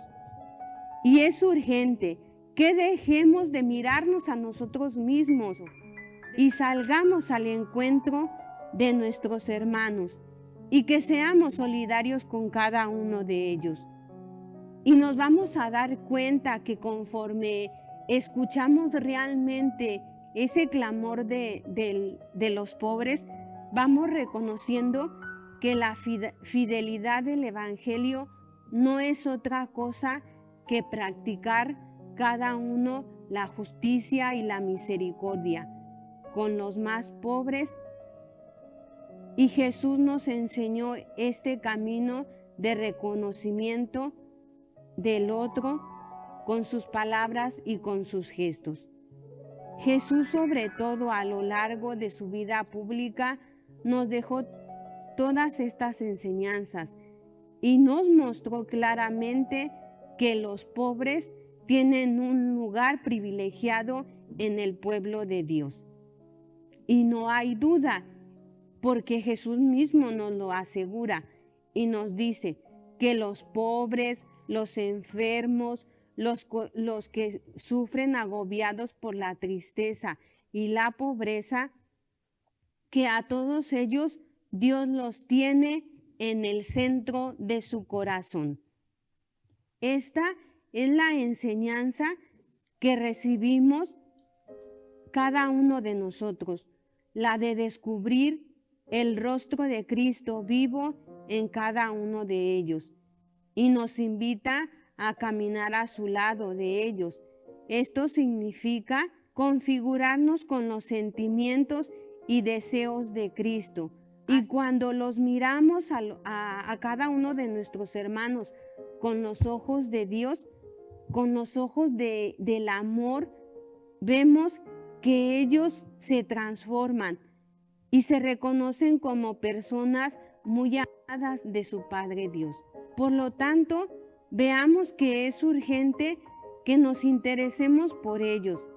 Y es urgente que dejemos de mirarnos a nosotros mismos y salgamos al encuentro de nuestros hermanos y que seamos solidarios con cada uno de ellos. Y nos vamos a dar cuenta que conforme escuchamos realmente ese clamor de los pobres, vamos reconociendo que la fidelidad del Evangelio no es otra cosa que practicar cada uno la justicia y la misericordia con los más pobres. Y Jesús nos enseñó este camino de reconocimiento del otro con sus palabras y con sus gestos. Jesús, sobre todo a lo largo de su vida pública, nos dejó todas estas enseñanzas y nos mostró claramente que los pobres tienen un lugar privilegiado en el pueblo de Dios. Y no hay duda, porque Jesús mismo nos lo asegura y nos dice que los pobres, los enfermos, los que sufren agobiados por la tristeza y la pobreza, que a todos ellos Dios los tiene en el centro de su corazón. Esta es la enseñanza que recibimos cada uno de nosotros, la de descubrir el rostro de Cristo vivo en cada uno de ellos, y nos invita a caminar a su lado de ellos. Esto significa configurarnos con los sentimientos y deseos de Cristo. Y cuando los miramos a cada uno de nuestros hermanos con los ojos de Dios, con los ojos del amor, vemos que ellos se transforman y se reconocen como personas muy amadas de su Padre Dios. Por lo tanto, veamos que es urgente que nos interesemos por ellos,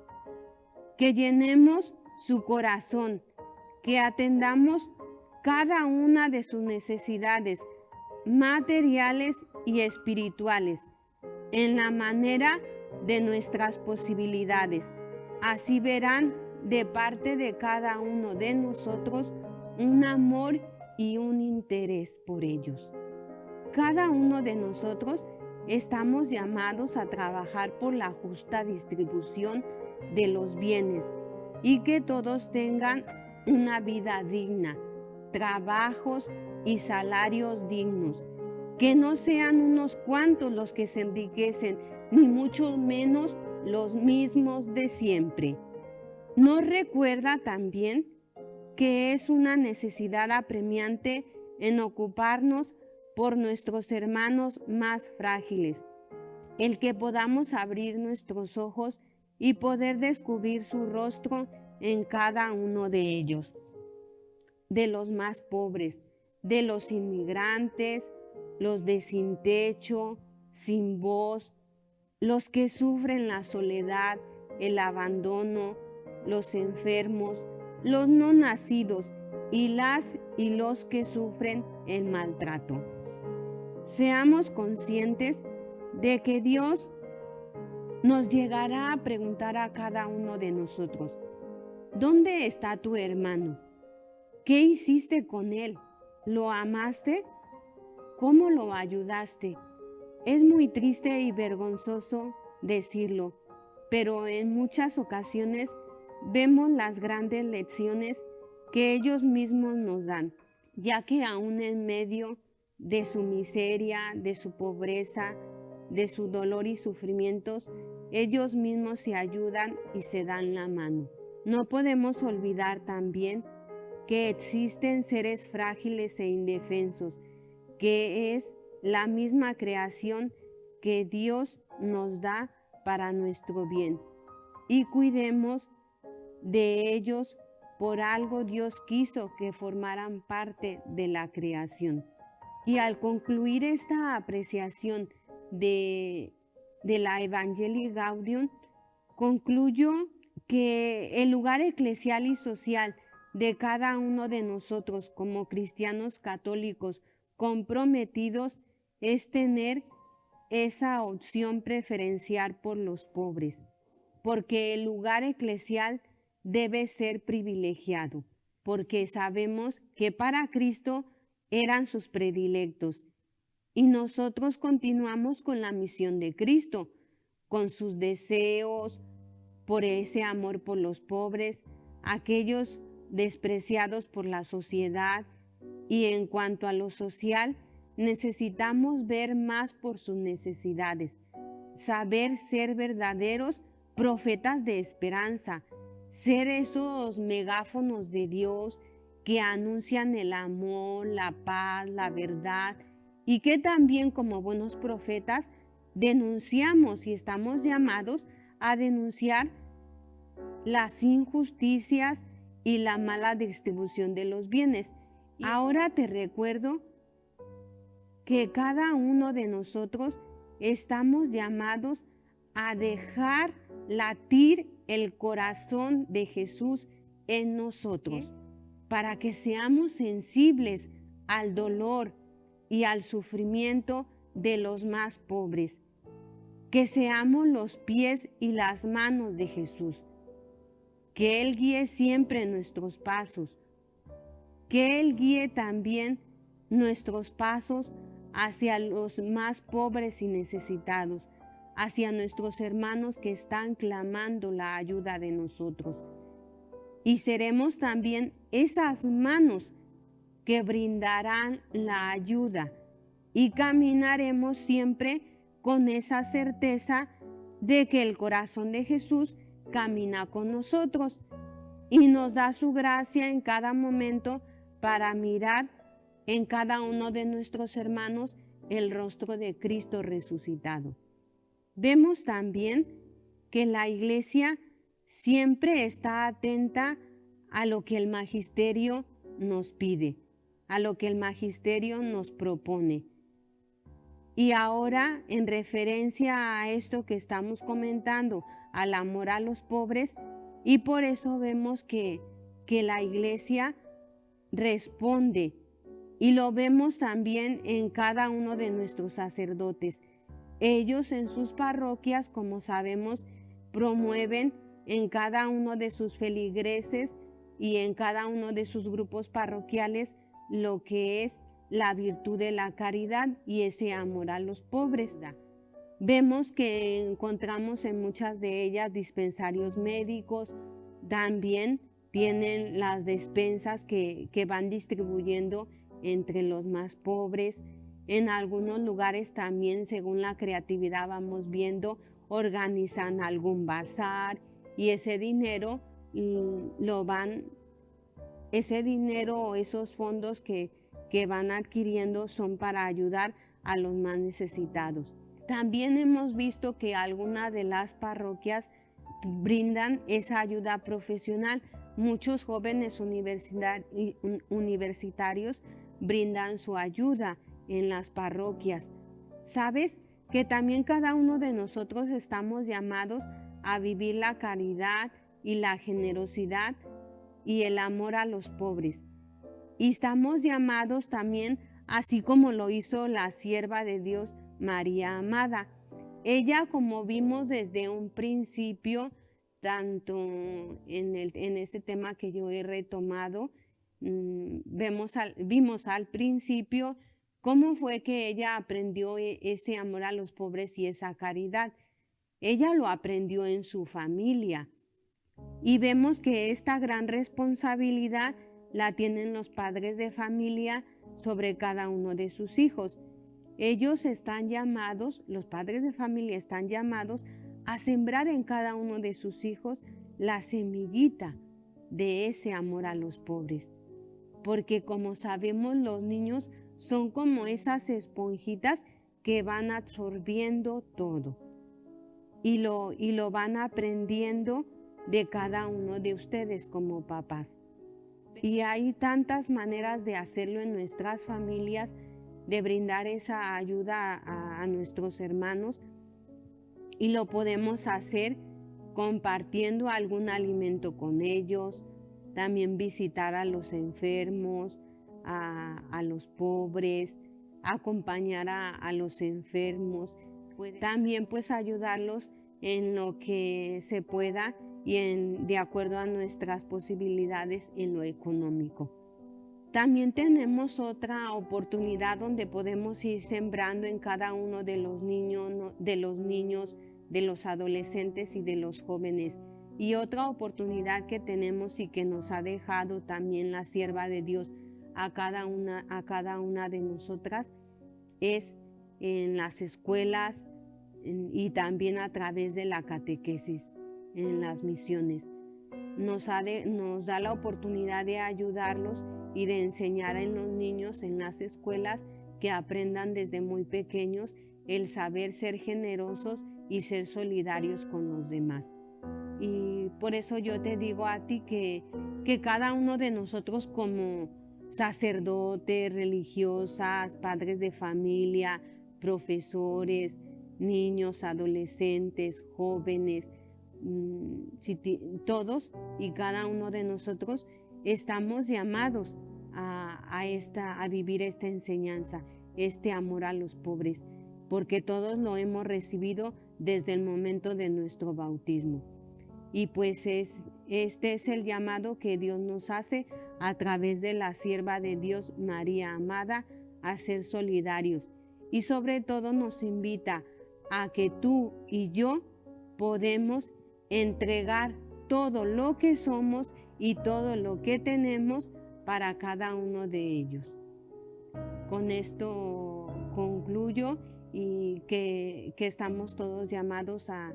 que llenemos su corazón, que atendamos cada una de sus necesidades materiales y espirituales en la manera de nuestras posibilidades. Así verán de parte de cada uno de nosotros un amor y un interés por ellos. Cada uno de nosotros estamos llamados a trabajar por la justa distribución de los bienes y que todos tengan una vida digna, trabajos y salarios dignos, que no sean unos cuantos los que se enriquecen, ni mucho menos los mismos de siempre. ¿No recuerda también que es una necesidad apremiante en ocuparnos por nuestros hermanos más frágiles, el que podamos abrir nuestros ojos y poder descubrir su rostro en cada uno de ellos, de los más pobres, de los inmigrantes, los de sin techo, sin voz, los que sufren la soledad, el abandono, los enfermos, los no nacidos y las y los que sufren el maltrato. Seamos conscientes de que Dios nos llegará a preguntar a cada uno de nosotros: ¿dónde está tu hermano? ¿Qué hiciste con él? ¿Lo amaste? ¿Cómo lo ayudaste? Es muy triste y vergonzoso decirlo, pero en muchas ocasiones vemos las grandes lecciones que ellos mismos nos dan, ya que aún en medio de su miseria, de su pobreza, de su dolor y sufrimientos, ellos mismos se ayudan y se dan la mano. No podemos olvidar también que existen seres frágiles e indefensos, que es la misma creación que Dios nos da para nuestro bien. Y cuidemos de ellos. Por algo Dios quiso que formaran parte de la creación. Y al concluir esta apreciación de la Evangelii Gaudium, concluyo que el lugar eclesial y social de cada uno de nosotros como cristianos católicos comprometidos es tener esa opción preferencial por los pobres, porque el lugar eclesial debe ser privilegiado, porque sabemos que para Cristo eran sus predilectos y nosotros continuamos con la misión de Cristo, con sus deseos, por ese amor por los pobres, aquellos despreciados por la sociedad. Y en cuanto a lo social, necesitamos ver más por sus necesidades, saber ser verdaderos profetas de esperanza, ser esos megáfonos de Dios que anuncian el amor, la paz, la verdad, y que también como buenos profetas denunciamos y estamos llamados a denunciar las injusticias y la mala distribución de los bienes. Ahora te recuerdo que cada uno de nosotros estamos llamados a dejar latir el corazón de Jesús en nosotros, para que seamos sensibles al dolor y al sufrimiento de los más pobres, que seamos los pies y las manos de Jesús, que Él guíe siempre nuestros pasos, que Él guíe también nuestros pasos hacia los más pobres y necesitados, hacia nuestros hermanos que están clamando la ayuda de nosotros. Y seremos también esas manos que brindarán la ayuda y caminaremos siempre con esa certeza de que el corazón de Jesús camina con nosotros y nos da su gracia en cada momento para mirar en cada uno de nuestros hermanos el rostro de Cristo resucitado. Vemos también que la iglesia siempre está atenta a lo que el magisterio nos pide, a lo que el magisterio nos propone. Y ahora, en referencia a esto que estamos comentando, al amor a los pobres, y por eso vemos que la iglesia responde, y lo vemos también en cada uno de nuestros sacerdotes. Ellos en sus parroquias, como sabemos, promueven en cada uno de sus feligreses y en cada uno de sus grupos parroquiales lo que es la virtud de la caridad y ese amor a los pobres. Vemos que encontramos en muchas de ellas dispensarios médicos, también tienen las despensas que van distribuyendo entre los más pobres. En algunos lugares también, según la creatividad vamos viendo, organizan algún bazar y ese dinero o esos fondos que van adquiriendo son para ayudar a los más necesitados. También hemos visto que algunas de las parroquias brindan esa ayuda profesional. Muchos jóvenes universitarios brindan su ayuda en las parroquias. ¿Sabes? Que también cada uno de nosotros estamos llamados a vivir la caridad y la generosidad y el amor a los pobres. Y estamos llamados también, así como lo hizo la sierva de Dios, María Amada. Ella, como vimos desde un principio, tanto en ese tema que yo he retomado, vimos al principio cómo fue que ella aprendió ese amor a los pobres y esa caridad. Ella lo aprendió en su familia. Y vemos que esta gran responsabilidad la tienen los padres de familia sobre cada uno de sus hijos. Ellos están llamados, los padres de familia están llamados a sembrar en cada uno de sus hijos la semillita de ese amor a los pobres. Porque como sabemos, los niños son como esas esponjitas que van absorbiendo todo y lo van aprendiendo de cada uno de ustedes como papás. Y hay tantas maneras de hacerlo en nuestras familias, de brindar esa ayuda a nuestros hermanos, y lo podemos hacer compartiendo algún alimento con ellos, también visitar a los enfermos, a los pobres, acompañar a los enfermos, también pues ayudarlos en lo que se pueda y de acuerdo a nuestras posibilidades en lo económico. También tenemos otra oportunidad donde podemos ir sembrando en cada uno de los niños, de los adolescentes y de los jóvenes. Y otra oportunidad que tenemos y que nos ha dejado también la sierva de Dios a cada una de nosotras es en las escuelas y también a través de la catequesis en las misiones. Nos da la oportunidad de ayudarlos y de enseñar a los niños en las escuelas que aprendan desde muy pequeños el saber ser generosos y ser solidarios con los demás. Y por eso yo te digo a ti que cada uno de nosotros como sacerdotes, religiosas, padres de familia, profesores, niños, adolescentes, jóvenes, todos y cada uno de nosotros estamos llamados a vivir esta enseñanza, este amor a los pobres, porque todos lo hemos recibido desde el momento de nuestro bautismo. Y pues este es el llamado que Dios nos hace a través de la sierva de Dios, María Amada, a ser solidarios. Y sobre todo nos invita a que tú y yo podemos entregar todo lo que somos y todo lo que tenemos para cada uno de ellos. Con esto concluyo y que estamos todos llamados a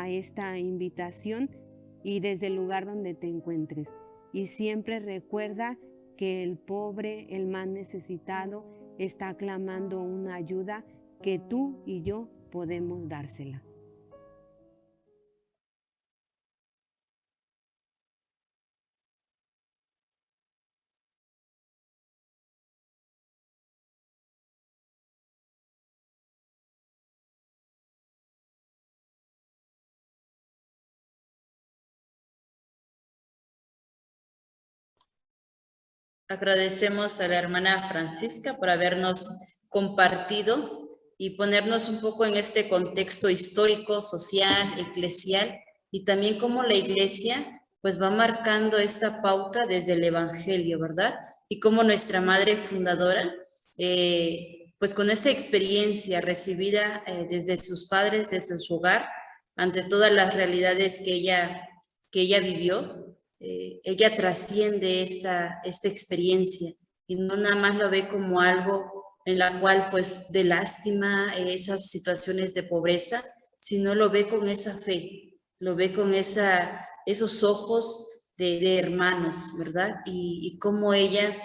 esta invitación y desde el lugar donde te encuentres. Y siempre recuerda que el pobre, el más necesitado, está clamando una ayuda que tú y yo podemos dársela. Agradecemos a la hermana Francisca por habernos compartido y ponernos un poco en este contexto histórico, social, eclesial, y también cómo la iglesia pues va marcando esta pauta desde el Evangelio, ¿verdad? Y cómo nuestra madre fundadora, pues con esta experiencia recibida desde sus padres, desde su hogar, ante todas las realidades que ella vivió, ella trasciende esta experiencia y no nada más lo ve como algo en la cual pues de lástima, esas situaciones de pobreza, sino lo ve con esa fe, lo ve con esos ojos de hermanos, ¿verdad? Y cómo ella,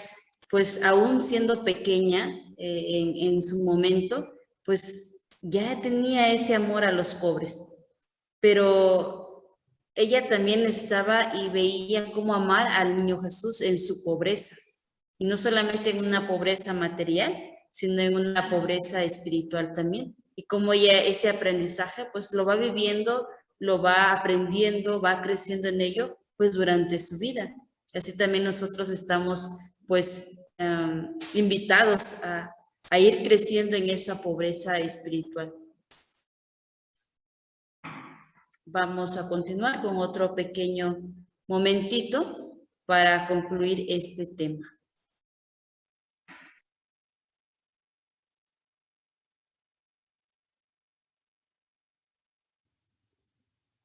pues aún siendo pequeña en su momento, pues ya tenía ese amor a los pobres, pero ella también estaba y veía cómo amar al niño Jesús en su pobreza, y no solamente en una pobreza material, sino en una pobreza espiritual también, y cómo ella ese aprendizaje pues lo va viviendo, lo va aprendiendo, va creciendo en ello pues durante su vida. Así también nosotros estamos pues invitados a ir creciendo en esa pobreza espiritual. Vamos a continuar con otro pequeño momentito para concluir este tema.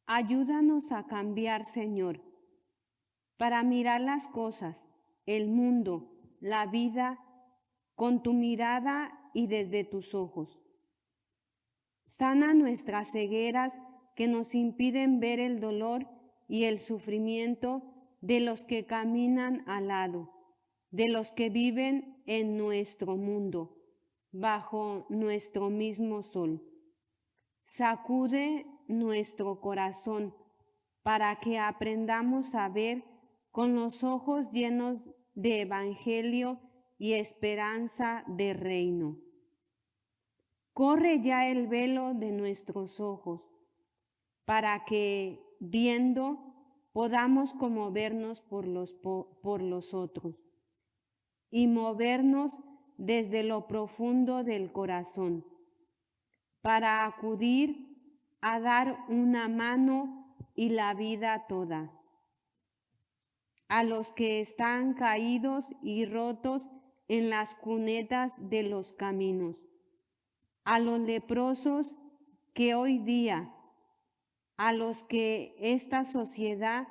Ayúdanos a cambiar, Señor, para mirar las cosas, el mundo, la vida, con tu mirada y desde tus ojos. Sana nuestras cegueras que nos impiden ver el dolor y el sufrimiento de los que caminan al lado, de los que viven en nuestro mundo, bajo nuestro mismo sol. Sacude nuestro corazón para que aprendamos a ver con los ojos llenos de evangelio y esperanza de reino. Corre ya el velo de nuestros ojos, para que, viendo, podamos conmovernos por los otros y movernos desde lo profundo del corazón, para acudir a dar una mano y la vida toda a los que están caídos y rotos en las cunetas de los caminos, a los leprosos que hoy día, a los que esta sociedad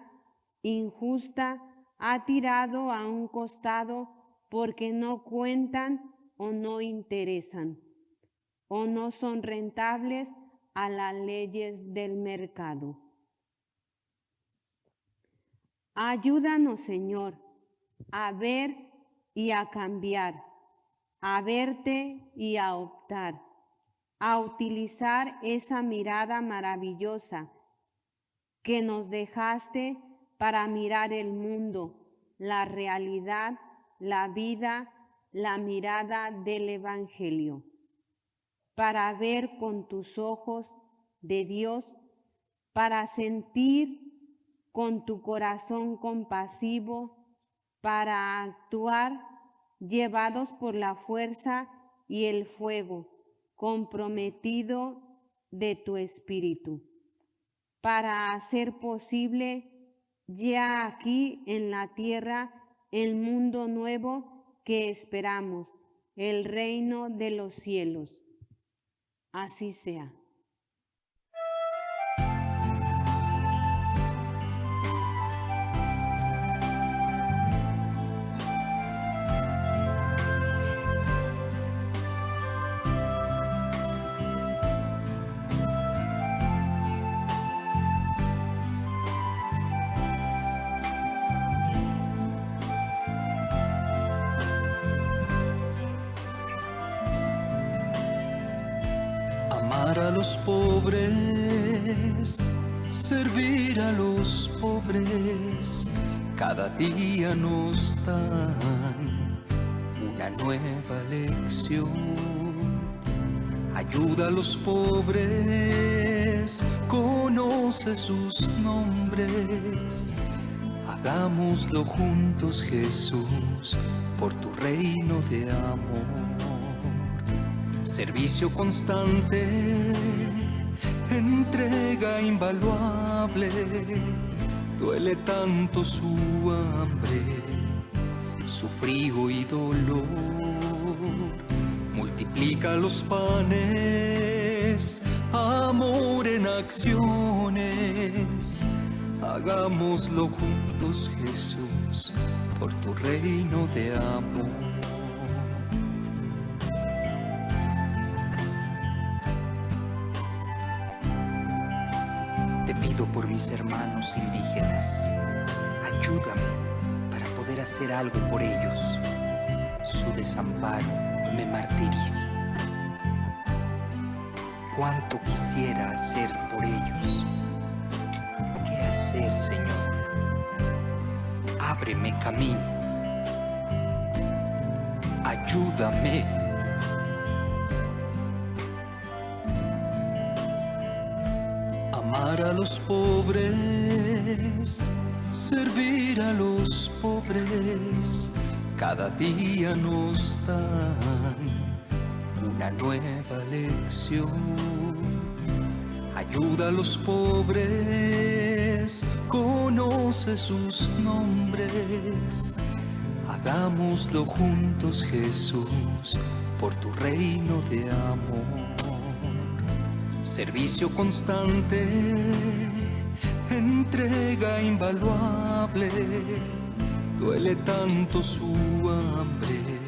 injusta ha tirado a un costado porque no cuentan o no interesan, o no son rentables a las leyes del mercado. Ayúdanos, Señor, a ver y a cambiar, a verte y a optar, a utilizar esa mirada maravillosa que nos dejaste para mirar el mundo, la realidad, la vida, la mirada del Evangelio, para ver con tus ojos de Dios, para sentir con tu corazón compasivo, para actuar llevados por la fuerza y el fuego comprometido de tu espíritu, para hacer posible ya aquí en la tierra el mundo nuevo que esperamos, el reino de los cielos. Así sea. a los pobres, servir a los pobres, cada día nos dan una nueva lección. Ayuda a los pobres, conoce sus nombres. Hagámoslo juntos, Jesús, por tu reino de amor. Servicio constante, entrega invaluable. Duele tanto su hambre, su frío y dolor. Multiplica los panes, amor en acciones. Hagámoslo juntos, Jesús, por tu reino de amor. Te pido por mis hermanos indígenas, ayúdame para poder hacer algo por ellos. Su desamparo me martiriza. Cuánto quisiera hacer por ellos. ¿Qué hacer, Señor? Ábreme camino. Ayúdame. Amar a los pobres, servir a los pobres, cada día nos dan una nueva lección. Ayuda a los pobres, conoce sus nombres. Hagámoslo juntos, Jesús, por tu reino de amor. Servicio constante, entrega invaluable. Duele tanto su hambre,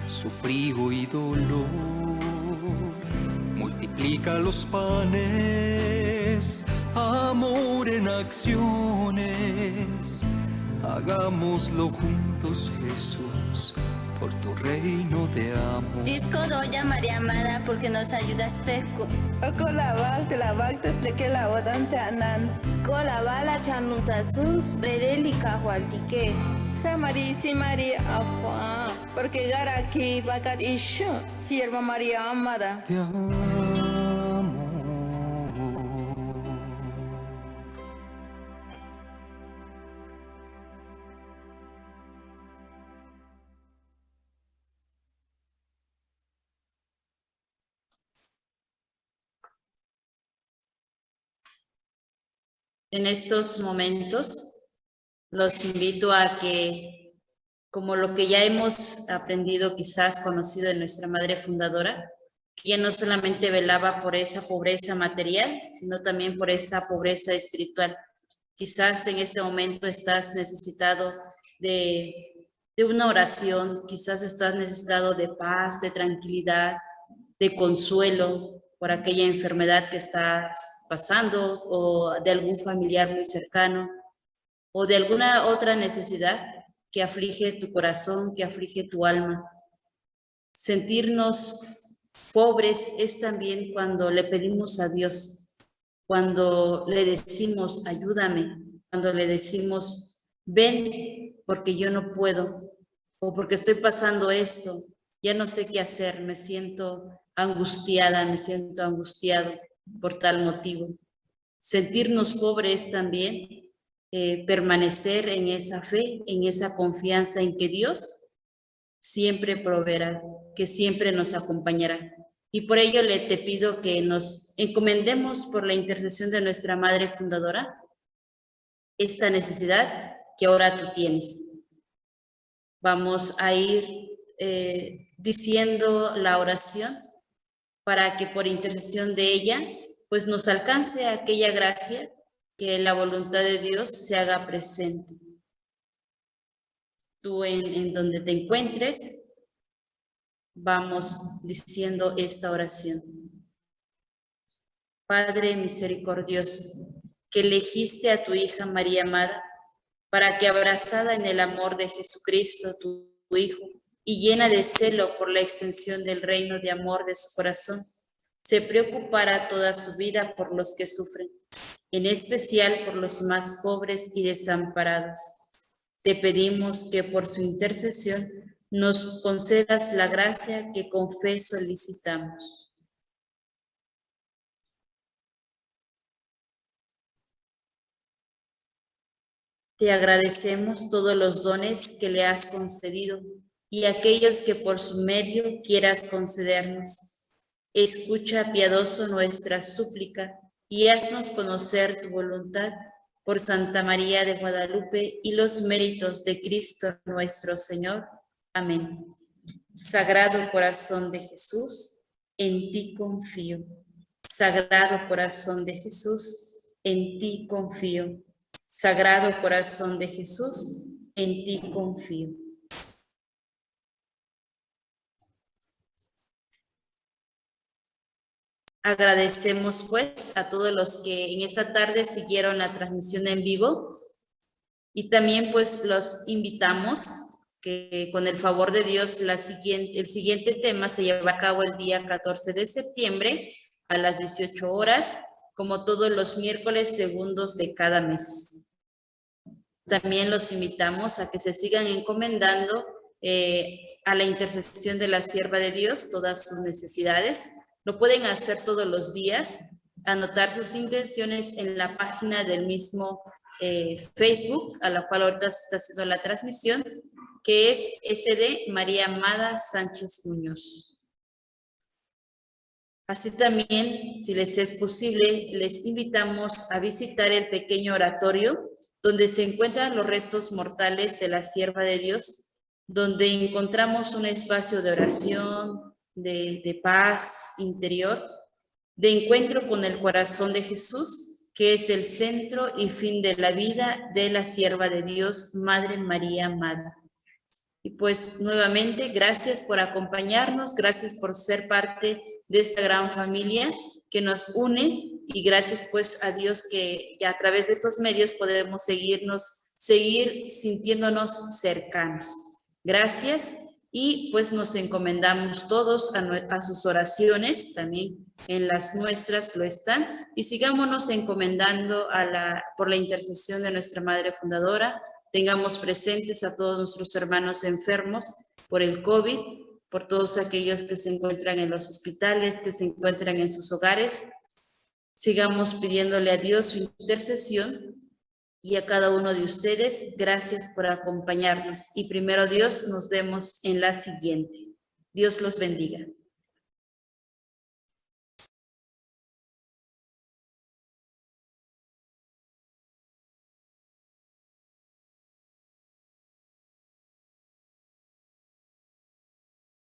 su frío y dolor. Multiplica los panes, amor en acciones. Hagámoslo juntos, Jesús, por tu reino de amor. Disco doña María Amada, porque nos ayudaste. Okolawal te la vactas de que la odante anan. Kolawala chanutasus bereli kahualtique. Jamarisi María Apua, porque garaki vacat isho, sierva María Amada. Te amo. En estos momentos los invito a que, como lo que ya hemos aprendido, quizás conocido de nuestra madre fundadora, que ella no solamente velaba por esa pobreza material, sino también por esa pobreza espiritual. Quizás en este momento estás necesitado de una oración, quizás estás necesitado de paz, de tranquilidad, de consuelo por aquella enfermedad que estás pasando o de algún familiar muy cercano o de alguna otra necesidad que aflige tu corazón, que aflige tu alma. Sentirnos pobres es también cuando le pedimos a Dios, cuando le decimos ayúdame, cuando le decimos ven porque yo no puedo o porque estoy pasando esto, ya no sé qué hacer, me siento angustiada, me siento angustiado por tal motivo. Sentirnos pobres también permanecer en esa fe, en esa confianza en que Dios siempre proveerá, que siempre nos acompañará. Y por ello te pido que nos encomendemos por la intercesión de nuestra Madre Fundadora esta necesidad que ahora tú tienes. Vamos a ir diciendo la oración para que por intercesión de ella pues nos alcance aquella gracia, que la voluntad de Dios se haga presente. Tú en donde te encuentres, vamos diciendo esta oración. Padre misericordioso, que elegiste a tu hija María Amada, para que abrazada en el amor de Jesucristo, tu Hijo, y llena de celo por la extensión del reino de amor de su corazón, se preocupara toda su vida por los que sufren, en especial por los más pobres y desamparados. Te pedimos que por su intercesión nos concedas la gracia que con fe solicitamos. Te agradecemos todos los dones que le has concedido y aquellos que por su medio quieras concedernos. Escucha, piadoso, nuestra súplica y haznos conocer tu voluntad por Santa María de Guadalupe y los méritos de Cristo nuestro Señor. Amén. Sagrado corazón de Jesús, en ti confío. Sagrado corazón de Jesús, en ti confío. Sagrado corazón de Jesús, en ti confío. Agradecemos pues a todos los que en esta tarde siguieron la transmisión en vivo y también pues los invitamos que con el favor de Dios el siguiente tema se lleva a cabo el día 14 de septiembre a las 18 horas, como todos los miércoles segundos de cada mes. También los invitamos a que se sigan encomendando a la intercesión de la sierva de Dios todas sus necesidades. Lo pueden hacer todos los días, anotar sus intenciones en la página del mismo Facebook, a la cual ahorita se está haciendo la transmisión, que es SD María Amada Sánchez Muñoz. Así también, si les es posible, les invitamos a visitar el pequeño oratorio donde se encuentran los restos mortales de la sierva de Dios, donde encontramos un espacio de oración, de paz interior, de encuentro con el corazón de Jesús, que es el centro y fin de la vida de la sierva de Dios, Madre María Amada. Y pues nuevamente, gracias por acompañarnos, gracias por ser parte de esta gran familia que nos une y gracias pues a Dios que ya a través de estos medios podemos seguir sintiéndonos cercanos. Gracias y pues nos encomendamos todos a sus oraciones, también en las nuestras lo están, y sigámonos encomendando por la intercesión de nuestra Madre Fundadora. Tengamos presentes a todos nuestros hermanos enfermos por el COVID, por todos aquellos que se encuentran en los hospitales, que se encuentran en sus hogares. Sigamos pidiéndole a Dios su intercesión y a cada uno de ustedes, gracias por acompañarnos. Y primero Dios, nos vemos en la siguiente. Dios los bendiga.